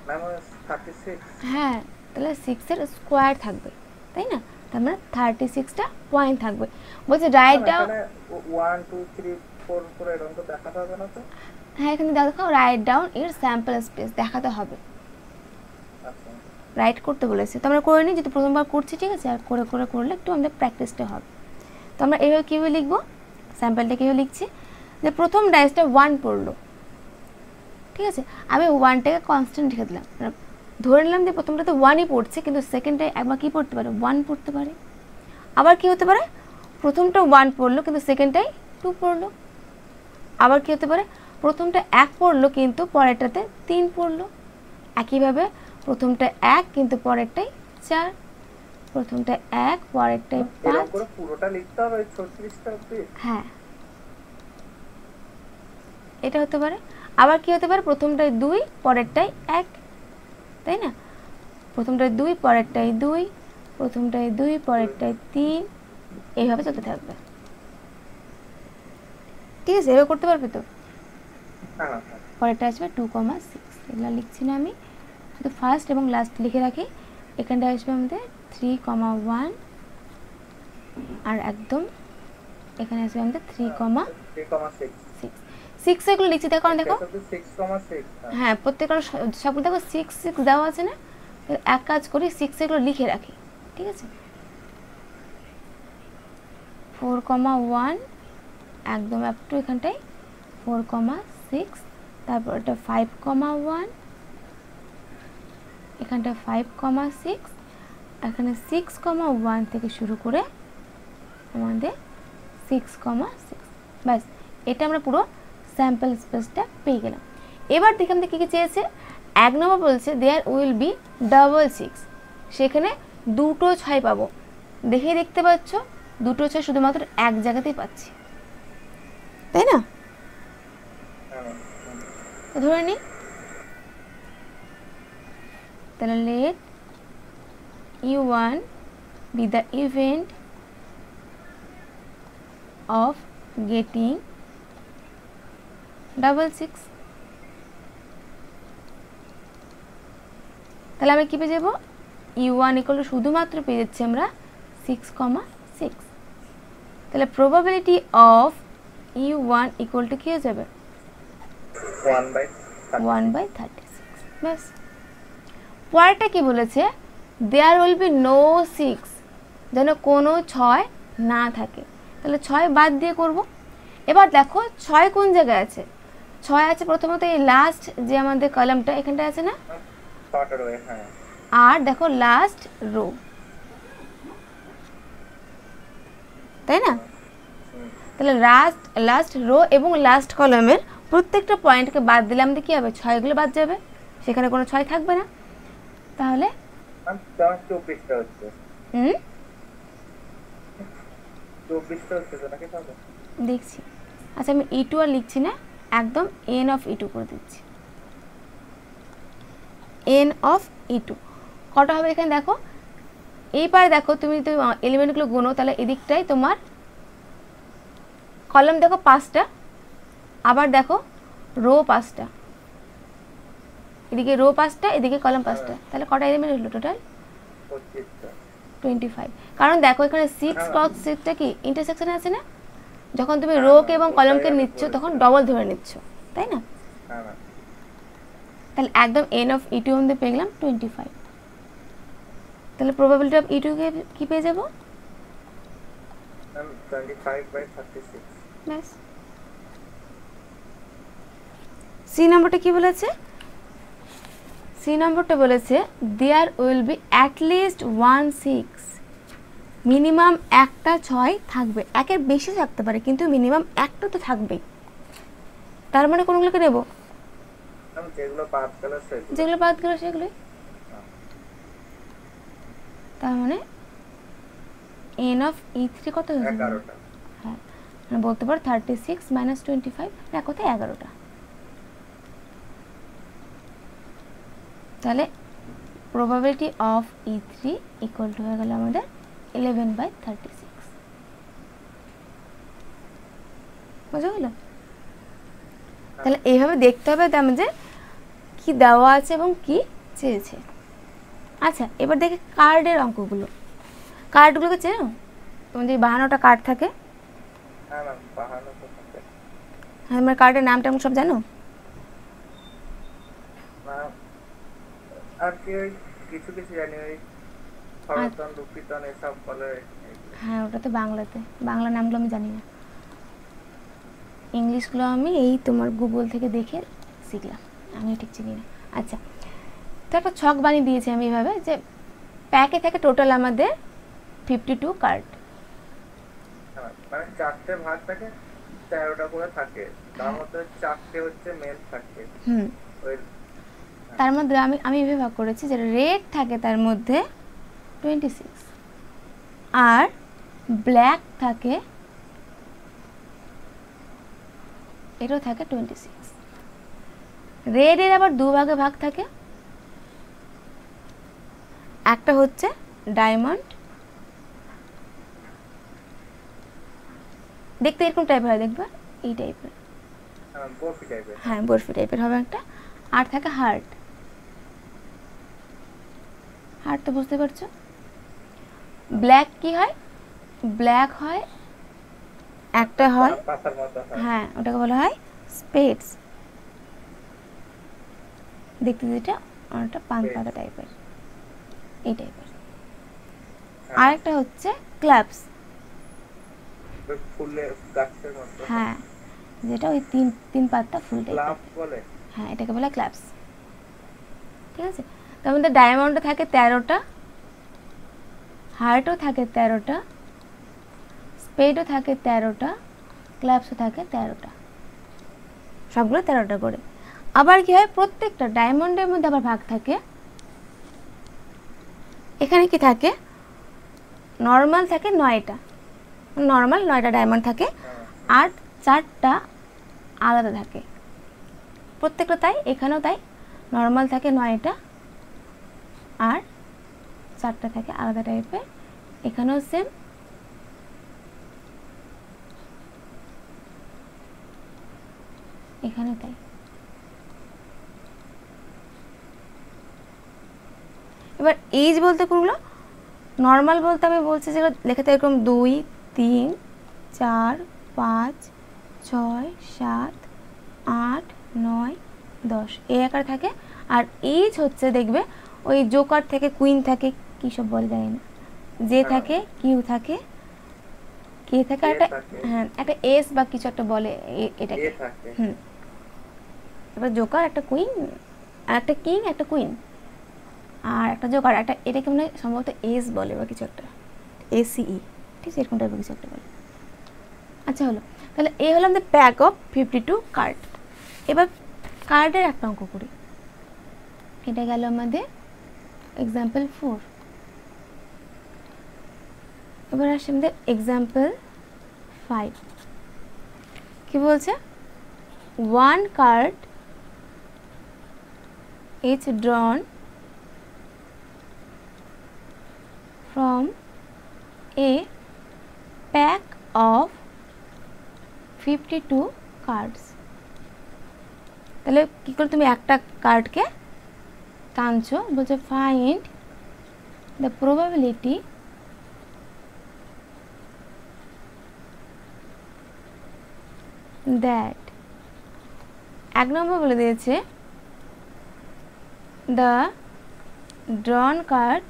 ম্যাম 36। হ্যাঁ, তাহলে 6 এর স্কোয়ার থাকবে, তাই না? তার মানে 36টা পয়েন্ট থাকবে। বলছে রাইট ডাউন 1 2 3 4 করে এরকম তো দেখাতে হবে না তো? হ্যাঁ, এখানে দেখো রাইট ডাউন এর স্যাম্পল স্পেস দেখাতে হবে। আচ্ছা, রাইট করতে বলেছে, তো আমরা করে নিই, যেহেতু প্রথমবার করছি, ঠিক আছে? আর করে করে করলে একটু আমাদের প্র্যাকটিসটা হবে। তো আমরা এইভাবে কীভাবে লিখবো, স্যাম্পলটা কীভাবে লিখছি, যে প্রথম ডাইসটা 1 পড়লো, ঠিক আছে? আমি 1টাকে কনস্ট্যান্ট রেখে দিলাম, ধরে নিলাম যে প্রথমটাতে 1ই পড়ছে, কিন্তু সেকেন্ডটায় একবার কী পড়তে পারে, 1 পড়তে পারে। আবার কি হতে পারে, প্রথমটা 1 পড়লো কিন্তু সেকেন্ডটাই 2 পড়লো। আবার কি হতে পারে, প্রথমটা 1 পড়লো কিন্তু পরেরটাতে 3 পড়লো। একইভাবে প্রথমটা 1 কিন্তু পরেরটাই 4, প্রথমটা 1 পরেরটাই 5। এরকম করে পুরোটা লিখতে হবে 36টা অবধি? হ্যাঁ, এটা হতে পারে। আবার কি হতে পারে, প্রথমটায় 2 পরেরটাই 1, তাই না? প্রথমটায় 2 পরেরটাই 2, প্রথমটায় 2 পরেরটায় 3, এইভাবে চলতে থাকবে, ঠিক আছে? এভাবে করতে পারবে তো? হ্যাঁ, পরেরটা আসবে 2,6। এগুলো লিখছি না আমি, শুধু ফার্স্ট এবং লাস্ট লিখে রাখি। এখানটা আসবে আমাদের 3,1, আর একদম এখানে আসবে আমাদের 3,6। 6 এগুলো লিখছি, দেখো দেখো, 6,6। হ্যাঁ, প্রত্যেকটা সবগুলো দেখো 6 6 দেওয়া আছে না? এক কাজ করি, 6 এগুলো লিখে রাখি, ঠিক আছে? 4,1 একদম আপ টু এখানটায় 4,6, তারপর এটা 5,1, এখানটা 5,6, এখানে 6,1 থেকে শুরু করে আমাদের 6,6। ব্যাস, এটা আমরা পুরো স্যাম্পল স্পেসটা পেয়ে গেলাম। এবার দেখি আমাদের কী কী চেয়েছে। 1 নম্বর বলছে দেয়ার উইল বি ডাবল 6, সেখানে দুটো 6 পাবো। দেখেই দেখতে পাচ্ছ, দুটো 6 শুধুমাত্র এক জায়গাতেই পাচ্ছি, তাই না? ধরে নিই, তাহলে let U1 be the event of getting double 6। তাহলে আমরা কি পেয়ে যাবো, U1 ইকুয়াল টু শুধুমাত্র পেয়ে যাচ্ছি আমরা 6,6। তাহলে probability of U1 equal to কি হয়ে যাবে, 1/36। ব্যাস। পরেরটা কি বলেছে, দেয়ার উইল বি নো 6, যেন কোনো 6 না থাকে। তাহলে 6 বাদ দিয়ে করব। এবার দেখো 6 কোন জায়গায় আছে, 6 আছে প্রথমত এই লাস্ট যে আমাদের কলামটা এখানটা আছে না, আর দেখো লাস্ট রো, তাই না? তাহলে লাস্ট রো এবং লাস্ট কলামের প্রত্যেকটা পয়েন্টকে বাদ দিলে আমাদের কি হবে, 6 গুলো বাদ যাবে, সেখানে কোনো 6 থাকবে না। তাহলে 24টা হচ্ছে, 24টা হচ্ছে তো নাকি? দেখছি, আচ্ছা আমি E2 আর লিখছি না, একদম n অফ E2 করে দিচ্ছি। n অফ E2 কটা হবে এখানে দেখো, এইবার দেখো তুমি তো এলিমেন্টগুলো গুনো, তাহলে এদিকটাই তোমার কলাম দেখো 5টা, আবার দেখো রো 5টা, এদিকে রো 5টা, এদিকে কলাম 5টা, তাহলে কটা এলিমেন্ট হলো টোটাল? 25। কারণ দেখো এখানে 6 ক্রস 6টা কি ইন্টারসেকশনে আছে না, যখন তুমি রোকে এবং কলামকে নিচ্ছ তখন ডবল ধরে নিচ্ছ, তাই না? তাহলে একদম n অফ E2 মধ্যে পেয়ে গেলাম 25। তাহলে প্রবাবিলিটি অফ E2 কি পেয়ে যাব, 25/36। ব্যাস। সি নম্বরটা কি বলেছে? সি নম্বরটা বলেছে there will be at least 1 6, minimum একটা 6 থাকবে, একের বেশি থাকতে পারে কিন্তু মিনিমাম একটা তো থাকবেই। তার মানে কোনগুলোকে নেব? যেগুলো বাদ গেল সেগুলো। যেগুলো বাদ গেল সেগুলোই। তার মানে n অফ E3 কত হয়ে যাবে? 11টা। হ্যাঁ, মানে বলতে পারো 36 - 25, এক কথায় 11টা। তাহলে probability of E3 equal to হয়ে গেল আমাদের 11/36। বুঝা গেল? তাহলে এইভাবে দেখতে হবে তেমন যে কি দেওয়া আছে এবং কি চেয়েছে। আচ্ছা, এবার দেখে কার্ডের অঙ্কগুলো। কার্ডগুলোকে চেনো? তোমার যে 52টা কার্ড থাকে, হ্যাঁ ম্যাম, 52 তো থাকে। হ্যাঁ, আমার কার্ডের নামটা আমি সব জানো? ম্যাম আর কি ওই কিছু কিছু জানি, ওই হরতন রূপিতন এসব বলে। হ্যাঁ, ওটা তো বাংলাতে, বাংলা নামগুলো আমি জানি না, ইংলিশগুলো আমি এই তোমার গুগল থেকে দেখে শিখলাম, আমি ঠিক চিনি না। আচ্ছা, তো একটা ছক বানিয়ে দিয়েছি আমি এইভাবে যে প্যাকে থাকে টোটাল আমাদের 52 কার্ড। মানে 4টে ভাগ থাকে, 13টা করে থাকে, তার মধ্যে 4টে হচ্ছে মেল থাকে। ওই তার মধ্যে আমি এভাবে ভাগ করেছি যে রেড থাকে তার মধ্যে 26 আর ব্ল্যাক থাকে, এটাও থাকে 26। রেডের আবার দু ভাগে ভাগ থাকে, একটা হচ্ছে ডায়মন্ড, দেখতে এরকম টাইপের হয়, দেখবা এই টাইপের, বরফি টাইপের। হ্যাঁ বরফি টাইপের হবে একটা। আর থাকে হার্ট, হার্ট তো বুঝতে পারছো। ব্ল্যাক কি হয়? ব্ল্যাক হয় একটা হয়, পাতার মতো হয়। হ্যাঁ ওটাকে বলা হয় স্পেডস, দেখতে যেটা অনেকটা পান পাতা টাইপের, এই টাইপের। আরেকটা হচ্ছে ক্ল্যাপস, ফুলের গাছের মতো, হ্যাঁ যেটা ওই তিন পাতা ফুল ক্লাব টাইপের, বলে। হ্যাঁ এটাকে বলে ক্ল্যাপস। ঠিক আছে, তার মধ্যে ডায়মন্ডও থাকে 13টা, হার্টও থাকে 13টা, স্পেডও থাকে 13টা, ক্ল্যাপসও থাকে 13টা, সবগুলো 13টা করে। আবার কি হয়, প্রত্যেকটা ডায়মন্ডের মধ্যে আবার ভাগ থাকে, এখানে কি থাকে, নর্মাল থাকে 9টা, নর্মাল 9টা ডায়মন্ড থাকে, আর 4টা আলাদা থাকে, প্রত্যেকটা তাই, এখানেও তাই, নর্মাল থাকে 9টা আর 4টা থাকে আলাদা টাইপের, এখানেও সেম, এখানেও তাই। এবার এজ বলতে কোনগুলো, নর্মাল বলতে আমি বলছি যেগুলো লেখাতে এরকম 2 3 4 5 6 7 8 9 10 এই আকার থাকে। আর এজ হচ্ছে দেখবে ওই জোকার থেকে কুইন থাকে, কি সব বলে যায় না, যে থাকে কিউ থাকে, কে থাকে, একটা হ্যাঁ একটা এস বা কিছু একটা বলে এটাকে, এবার জোকার, একটা কুইন, আর একটা কিং, একটা কুইন, আর একটা জোকার, একটা এটাকে মানে সম্ভবত এস বলে বা কিছু একটা, এসিই, ঠিক আছে এরকম টাইপের কিছু একটা বলে। আচ্ছা হলো, তাহলে এই হলো আমাদের প্যাক অফ 52 কার্ড। এবার কার্ডের একটা অঙ্ক করি, এটা গেল আমাদের এক্সাম্পল 4। এবার আসছে আমাদের এক্সাম্পল 5। কি বলছে, 1 card is drawn from a pack of 52 cards। তাহলে কি করে তুমি একটা কার্ডকে টানছো, বলছে ফাইন্ড দ্য প্রবাবিলিটি দ্যাট, এক নম্বর বলে দিয়েছে দ্য ড্রন কার্ড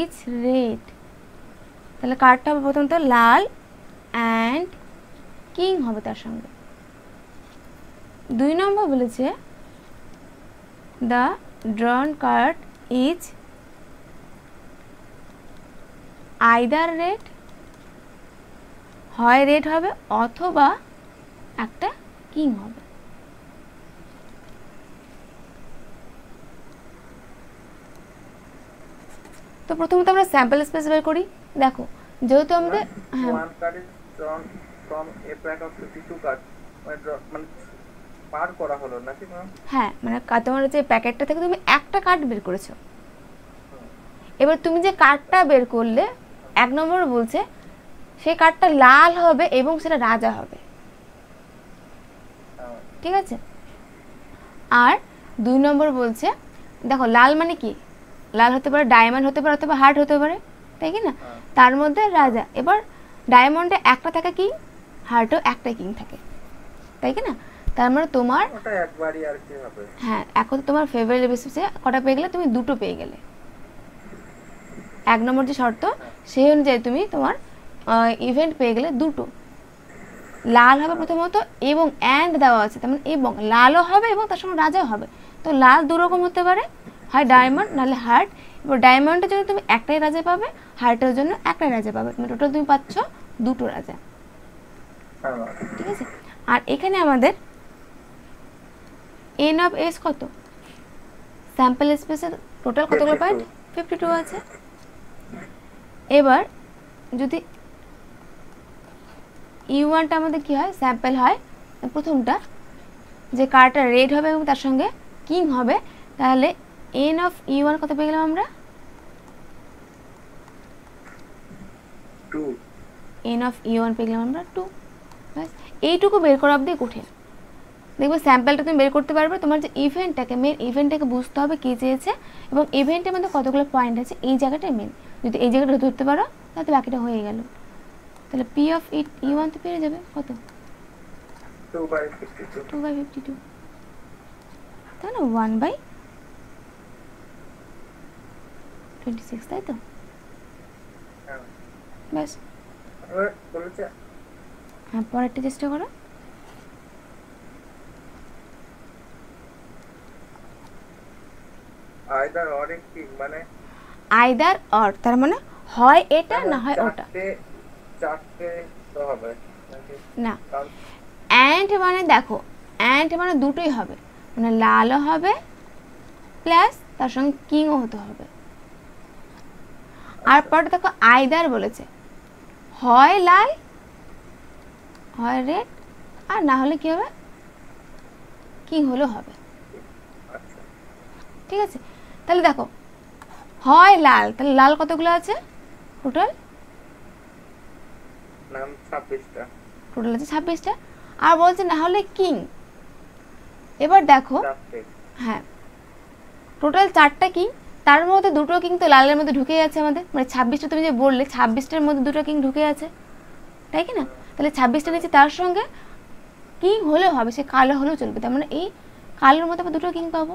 ইজ রেড, তাহলে কার্ডটা হবে প্রথমত লাল অ্যান্ড কিং হবে তার সঙ্গে। 2 নম্বর বলেছে the ড্রন card is either red, হয় রেড হবে অথবা একটা কিং হবে। তো প্রথমত আমরা স্যাম্পল স্পেস বের করি। দেখো যেহেতু আমাদের one card is drawn from a pack of 52 cards, মানে পার করা হলো নাকি ম্যাম? হ্যাঁ, মানে তোমার যে প্যাকেটটা থেকে তুমি একটা কার্ড বের করেছো, এবার তুমি যে কার্ডটা বের করলে 1 নম্বর বলছে সেই কার্ডটা লাল হবে এবং সেটা রাজা হবে, ঠিক আছে। আর 2 নম্বর বলছে দেখো লাল মানে কি, লাল হতে পারে, ডায়মন্ড হতে পারে অথবা হার্ট হতে পারে, তাই কি না, তার মধ্যে রাজা। এবার ডায়মন্ডে একটা থাকে কিং, হার্টেও একটা কিং থাকে, তাই কি না। তার মানে তোমার ওটা একবারই আর কি হবে। হ্যাঁ, এখন তোমার ফেভারিট বেসিসে কটা পেয়ে গেলে, তুমি 2টো পেয়ে গেলে। 1 নম্বর যে শর্ত সেই অনুযায়ী তুমি তোমার ইভেন্ট পেয়ে গেলে 2টো। লাল হবে প্রথমত এবং অ্যান্ড দেওয়া আছে, তার মানে এবং লালও হবে এবং তার সঙ্গে রাজাও হবে। তো লাল 2 রকম হতে পারে, হয় ডায়মন্ড নাহলে হার্ট। এবার ডায়মন্ডের জন্য তুমি একটাই রাজা পাবে, হার্টের জন্য একটাই রাজা পাবে, মানে টোটাল তুমি পাচ্ছ 2টো রাজা, ঠিক আছে। আর এখানে আমাদের এন অফ এস কত, স্যাম্পল স্পেসের টোটাল কতগুলো পয়েন্ট, 52 আছে। এবার যদি ইউ1টা আমাদের কি হয়, স্যাম্পল হয়, প্রথমটা যে কার্ডটা রেড হবে এবং তার সঙ্গে কিং হবে, তাহলে এন অফ ইউ1 কত পেয়ে গেলাম আমরা, 2। এন অফ ইউ1 পেয়ে গেলাম আমরা 2। ব্যাস, এইটুকু বের করা অবধি কঠিন। দেখবে স্যাম্পলটা তুমি বের করতে পারবে, তোমার যে ইভেন্টটাকে, মেন ইভেন্টটাকে বুঝতে হবে কী চেয়েছে এবং ইভেন্টের মধ্যে কতগুলো পয়েন্ট আছে, এই জায়গাটাই মেন। যদি এই জায়গাটা ধরতে পারো তাহলে বাকিটা হয়ে গেল। তাহলে পি অফ ইউ1 তো পেয়ে যাবে কত, 2/52, তাই না, 1/26, তাই তো। ব্যাস, হ্যাঁ পরেরটা চেষ্টা করো। আইদার অর কি মানে, আইদার অর তার মানে হয় এটা না হয় ওটা, চারটে তো হবে না। অ্যান্ড মানে দেখো, অ্যান্ড মানে 2টোই হবে, মানে লালও হবে প্লাস তার সঙ্গে কিংও হতে হবে। আর পরে দেখো আইদার বলেছে হয় লাল হয় রেড, আর না হলে কি হবে, কিং হলেও হবে, ঠিক আছে। তাহলে দেখো হয় লাল, তাহলে লাল কতগুলো আছে টোটাল, নাম 26টা, টোটাল আছে 26টা। আর বলছে না হলে কিং, এবার দেখো হ্যাঁ টোটাল 4টা কিং, তার মধ্যে 2টো কিং তো লালের মধ্যে ঢুকে আছে আমাদের, মানে 26টা তুমি যে বললে 26টার মধ্যে 2টো কিং ঢুকে আছে, তাই কি না। তাহলে 26টা নিচে তার সঙ্গে কিং হলেও হবে, সে কালো হলেও চলবে, তার মানে এই কালোর মধ্যে আমরা 2টো কিং পাবো,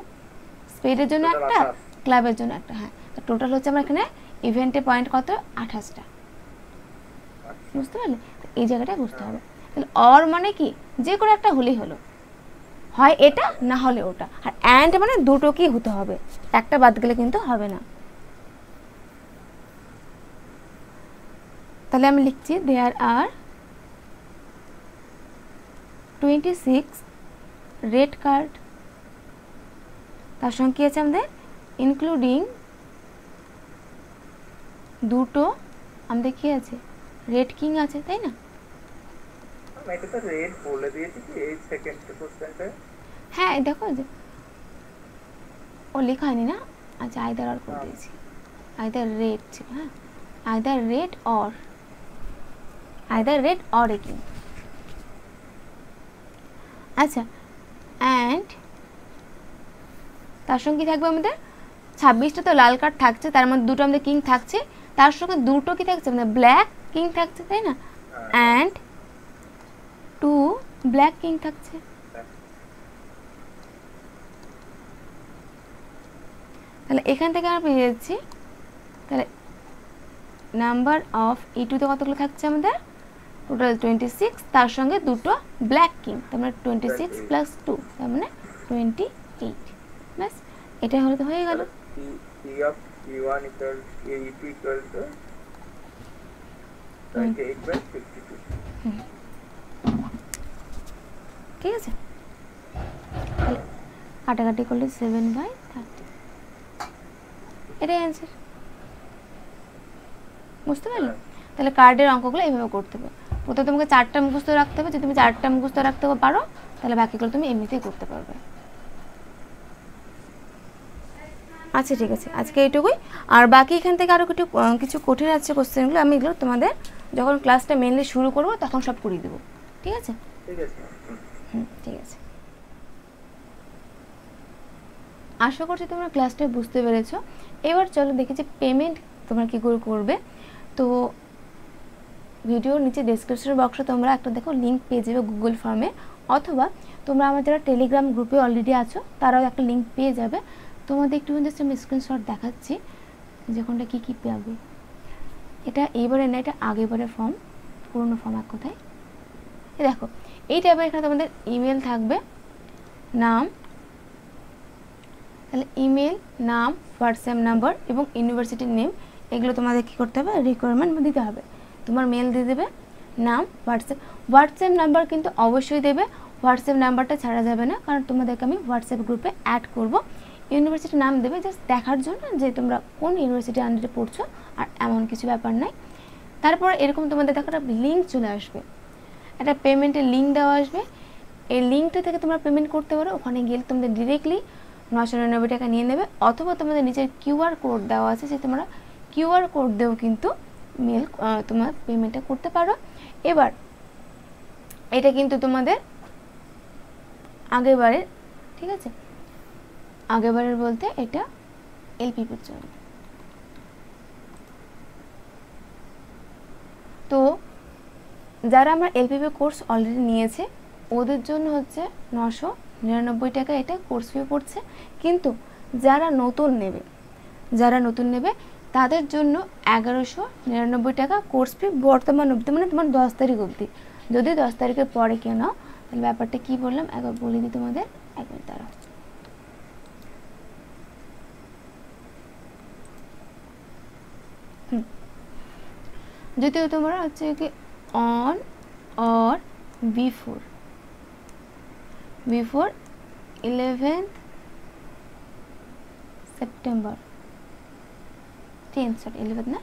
স্পেডের জন্য একটা, ক্লাবের জন্য একটা। হ্যাঁ, তো টোটাল হচ্ছে আমার এখানে ইভেন্টে পয়েন্ট কত, 28টা, বুঝতে পারলে। এই জায়গাটা বুঝতে হবে। তাহলে অর মানে কি, যে কোনো একটা হলেই হলো, হয় এটা না হলে ওটা। আর অ্যান্ড মানে 2টো কি হতে হবে, একটা বাদ গেলে কিন্তু হবে না। তাহলে আমি লিখছি দেয়ার আর 26 রেড কার্ড, তার সঙ্গে কি আছে আমাদের, ইনক্লুডিং 2টো আমাদের কি আছে, রেড কিং আছে, তাই না। এটা তো রেড বলে দিয়েছি কি এই সেকেন্ড কোশ্চেনটা, হ্যাঁ দেখো যে ও লেখা হয়নি না, আচ্ছা আইদার অর করে দিয়েছি, আইদার রেড ছিল, হ্যাঁ either red or, either red or a king. আচ্ছা, অ্যান্ড তার সঙ্গে কি থাকবে আমাদের, 26টা তো লাল কার্ড থাকছে, তার মধ্যে 2টো আমাদের কিং থাকছে, তার সঙ্গে 2টো কি থাকছে আমাদের ব্ল্যাক কিং থাকছে, তাই না। অ্যান্ড 2 ব্ল্যাক কিং থাকছে। তাহলে এখান থেকে আমরা পেয়ে যাচ্ছি, তাহলে নাম্বার অফ E2 তে কতগুলো থাকছে আমাদের, টোটাল 26, তার সঙ্গে দুটো ব্ল্যাক কিং, তার মানে 26 প্লাস 2, তার মানে 28। ব্যাস এটাই হলে তো হয়ে গেল। E of E1 equal E2 equal to 28/52। ঠিক আছে, কাটাকাটি করলে 7/30, এটাই অ্যান্সার। বুঝতে পারলে? তাহলে কার্ডের অঙ্কগুলো এইভাবে করতে হবে। প্রথমে তোমাকে 4টা মুখস্থ রাখতে হবে, যদি তুমি 4টা মুখস্থ রাখতে পারো তাহলে বাকিগুলো তুমি এমনিতেই করতে পারবে। আচ্ছা ঠিক আছে, আজকে এইটুকুই। আর বাকি এখান থেকে আরও কিছু কঠিন আছে কোশ্চেনগুলো, আমি এগুলো তোমাদের যখন ক্লাসটা মেনলি শুরু করবো তখন সব করিয়ে দেবো। ঠিক আছে? ঠিক আছে। আশা করছি তোমরা ক্লাসটা বুঝতে পেরেছো। এবার চলো দেখি যে পেমেন্ট তোমরা কী করে করবে। তো ভিডিওর নিচে ডেসক্রিপশন বক্সে তোমরা একটা দেখো লিঙ্ক পেয়ে যাবে গুগল ফর্মে, অথবা তোমরা আমার যারা টেলিগ্রাম গ্রুপে অলরেডি আছো তারাও একটা লিঙ্ক পেয়ে যাবে। তোমাদের একটু জাস্ট আমি স্ক্রিনশট দেখাচ্ছি যেখানটা কী কী পাবে। এটা এইবারে না, এটা আগেবারের ফর্ম, পুরোনো ফর্ম এক কথায়। দেখো এই টাইপের এখানে তোমাদের ইমেল থাকবে, নাম, তাহলে ইমেল, নাম, হোয়াটসঅ্যাপ নাম্বার এবং ইউনিভার্সিটির নেম, এগুলো তোমাদের কী করতে হবে, রিকোয়ারমেন্ট দিতে হবে। তোমার মেল দিয়ে দেবে, নাম, হোয়াটসঅ্যাপ নাম্বার কিন্তু অবশ্যই দেবে। হোয়াটসঅ্যাপ নাম্বারটা ছাড়া যাবে না, কারণ তোমাদেরকে আমি হোয়াটসঅ্যাপ গ্রুপে অ্যাড করব। ইউনিভার্সিটির নাম দেবে জাস্ট দেখার জন্য যে তোমরা কোন ইউনিভার্সিটির আন্ডারে পড়ছো, আর এমন কিছু ব্যাপার নাই। তারপর এরকম তোমাদের দেখো একটা লিঙ্ক চলে আসবে, একটা পেমেন্টের লিঙ্ক দেওয়া আসবে। এই লিঙ্কটা থেকে তোমরা পেমেন্ট করতে পারো। ওখানে গেলে তোমাদের ডিরেক্টলি 999 টাকা নিয়ে নেবে, অথবা তোমাদের নিচের কিউআর কোড দেওয়া আছে, যে তোমরা কিউআর কোড দিয়েও কিন্তু তোমার পেমেন্টটা করতে পারো। এবার এটা কিন্তু তোমাদের আগেবারের, ঠিক আছে, আগেবারের বলতে এটা এলপিপির জন্য। তো যারা আমার এলপিপি কোর্স অলরেডি নিয়েছে ওদের জন্য হচ্ছে 999 টাকা এটা কোর্স ফি পড়ছে। কিন্তু যারা নতুন নেবে তাদের জন্য 1199 টাকা কোর্স ফি বর্তমান অবধি, মানে তোমার 10 তারিখ অবধি। যদি 10 তারিখের পরে কেউ নাও তাহলে ব্যাপারটা কী বললাম একবার বলে দিই তোমাদের, একবার তারা যদি তোমরা হচ্ছে কি on or before 11th September, 11th না,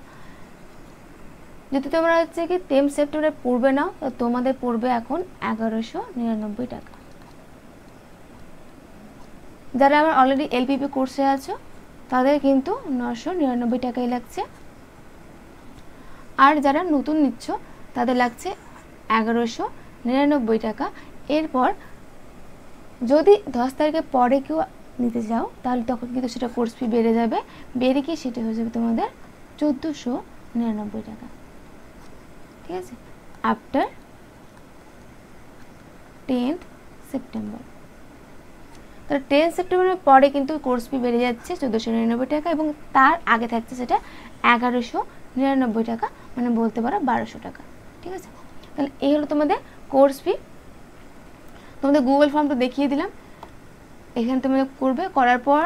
যদি তোমরা হচ্ছে কি 10 সেপ্টেম্বরে পড়বে না তো তোমাদের পড়বে এখন 1199 টাকা। যারা আমার অলরেডি এলপিপি কোর্সে আছো তাদের কিন্তু 999 টাকাই লাগছে, আর যারা নতুন নিচ্ছ তাদের লাগছে 1199 টাকা। এরপর যদি 10 তারিখের পরে কেউ নিতে যাও তাহলে তখন কিন্তু সেটা কোর্স ফি বেড়ে যাবে, বেড়ে গিয়ে সেটা হয়ে যাবে তোমাদের 1499 টাকা। ঠিক আছে, আফটার 10th সেপ্টেম্বর। তাহলে 10 সেপ্টেম্বরের পরে কিন্তু কোর্স ফি বেড়ে যাচ্ছে 1499 টাকা, এবং তার আগে থাকছে সেটা 1199 টাকা, মানে বলতে পারো 1200 টাকা। ঠিক আছে, তাহলে এই হলো তোমাদের কোর্স ফি। তোমাদের গুগল ফর্মটা দেখিয়ে দিলাম, এখানে তোমাদের করবে, করার পর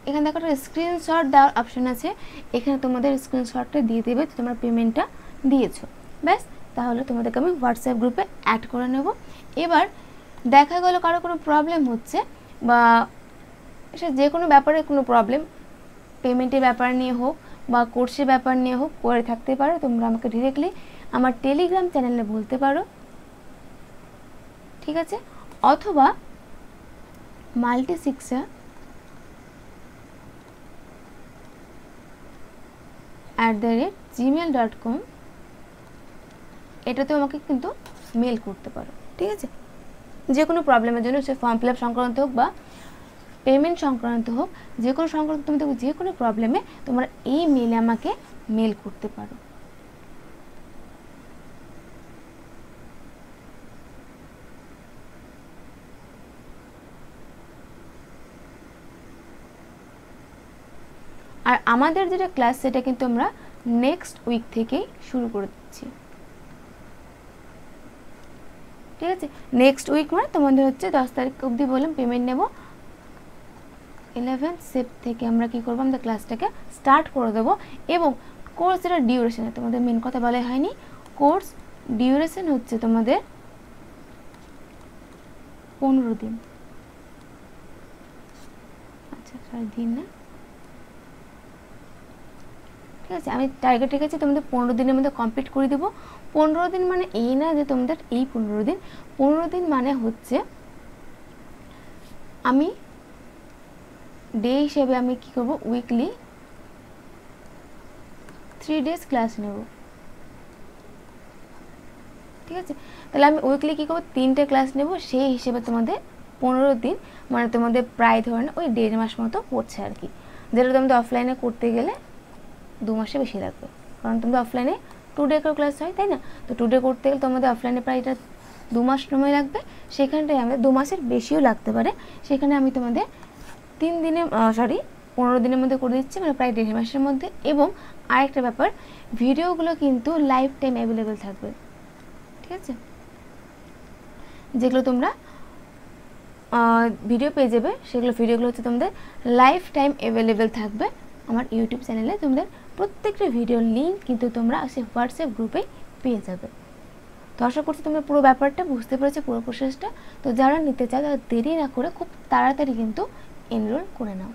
এখানে দেখো একটা স্ক্রিনশট দেওয়ার অপশন আছে, এখানে তোমাদের স্ক্রিনশটটা দিয়ে দেবে তোমরা পেমেন্টটা দিয়েছো। ব্যাস, তাহলে তোমাদেরকে আমি হোয়াটসঅ্যাপ গ্রুপে অ্যাড করে নেব। এবার দেখা গেলো কারো কোনো প্রবলেম হচ্ছে, বা সে যে কোনো ব্যাপারে কোনো প্রবলেম, পেমেন্টের ব্যাপার নিয়ে হোক বা কোর্সের ব্যাপার নিয়ে হোক, করে থাকতে পারো, তোমরা আমাকে ডিরেক্টলি আমার টেলিগ্রাম চ্যানেলে বলতে পারো। ঠিক আছে, অথবা multishiksha@gmail.com এটাতেও আমাকে কিন্তু মেল করতে পারো। ঠিক আছে, যে কোনো প্রবলেমের জন্য, সে ফর্ম ফিল আপ সংক্রান্ত হোক বা পেমেন্ট সংক্রান্ত হোক, যে কোনো সংক্রান্ত তুমি দেখো যে কোনো প্রবলেমে তোমরা এই মেলে আমাকে মেল করতে পারো। আর আমাদের যেটা ক্লাস সেটা কিন্তু আমরা নেক্সট উইক থেকেই শুরু করে দিচ্ছি। ঠিক আছে। নেক্সট উইক মানে তোমাদের হচ্ছে 10 তারিখ অবধি বললাম পেমেন্ট নেব। 11 সেপ্ট থেকে আমরা কী করবো, আমাদের ক্লাসটাকে স্টার্ট করে দেবো। এবং কোর্সের ডিউরেশন, তোমাদের মেন কথা বলা হয়নি, কোর্স ডিউরেশন হচ্ছে তোমাদের 15 দিন। আচ্ছা দিন না, ঠিক আছে। আমি টার্গেট রেখেছি তোমাদের 15 দিনের মধ্যে কমপ্লিট করে দেবো। 15 দিন মানে এই না যে তোমাদের এই 15 দিন, 15 দিন মানে হচ্ছে আমি ডে হিসেবে আমি কি করব, উইকলি 3 ডেজ ক্লাস নেব, ঠিক আছে। তাহলে আমি উইকলি কী করবো, 3টে ক্লাস নেব, সেই হিসেবে তোমাদের 15 দিন মানে তোমাদের প্রায় ধরেন ওই 1.5 মাস মতো পড়ছে আর কি। যেটা তোমাদের অফলাইনে করতে গেলে 2 মাসে বেশি লাগবে, কারণ তোমাদের অফলাইনে 2 ডে করে ক্লাস হয়, তাই না। তো 2 ডে করতে গেলে তোমাদের অফলাইনে প্রায় এটা 2 মাস সময় লাগবে, সেখানটায় আমাদের 2 মাসের বেশিও লাগতে পারে। সেখানে আমি তোমাদের 15 দিনের মধ্যে করে দিচ্ছি, মানে প্রায় 1.5 মাসের মধ্যে। এবং আরেকটা ব্যাপার, ভিডিওগুলো কিন্তু লাইফ টাইম অ্যাভেলেবেল থাকবে, ঠিক আছে। যেগুলো তোমরা ভিডিও পেয়ে যাবে, সেগুলো ভিডিওগুলো হচ্ছে তোমাদের লাইফ টাইম অ্যাভেলেবেল থাকবে আমার ইউটিউব চ্যানেলে। তোমাদের প্রত্যেকটা ভিডিওর লিঙ্ক কিন্তু তোমরা সেই হোয়াটসঅ্যাপ গ্রুপে পেয়ে যাবে। তো আশা করছি তোমরা পুরো ব্যাপারটা বুঝতে পেরেছো, পুরো প্রসেসটা। তো যারা নিতে চাও তারা দেরি না করে খুব তাড়াতাড়ি কিন্তু এনরোল করে নাও।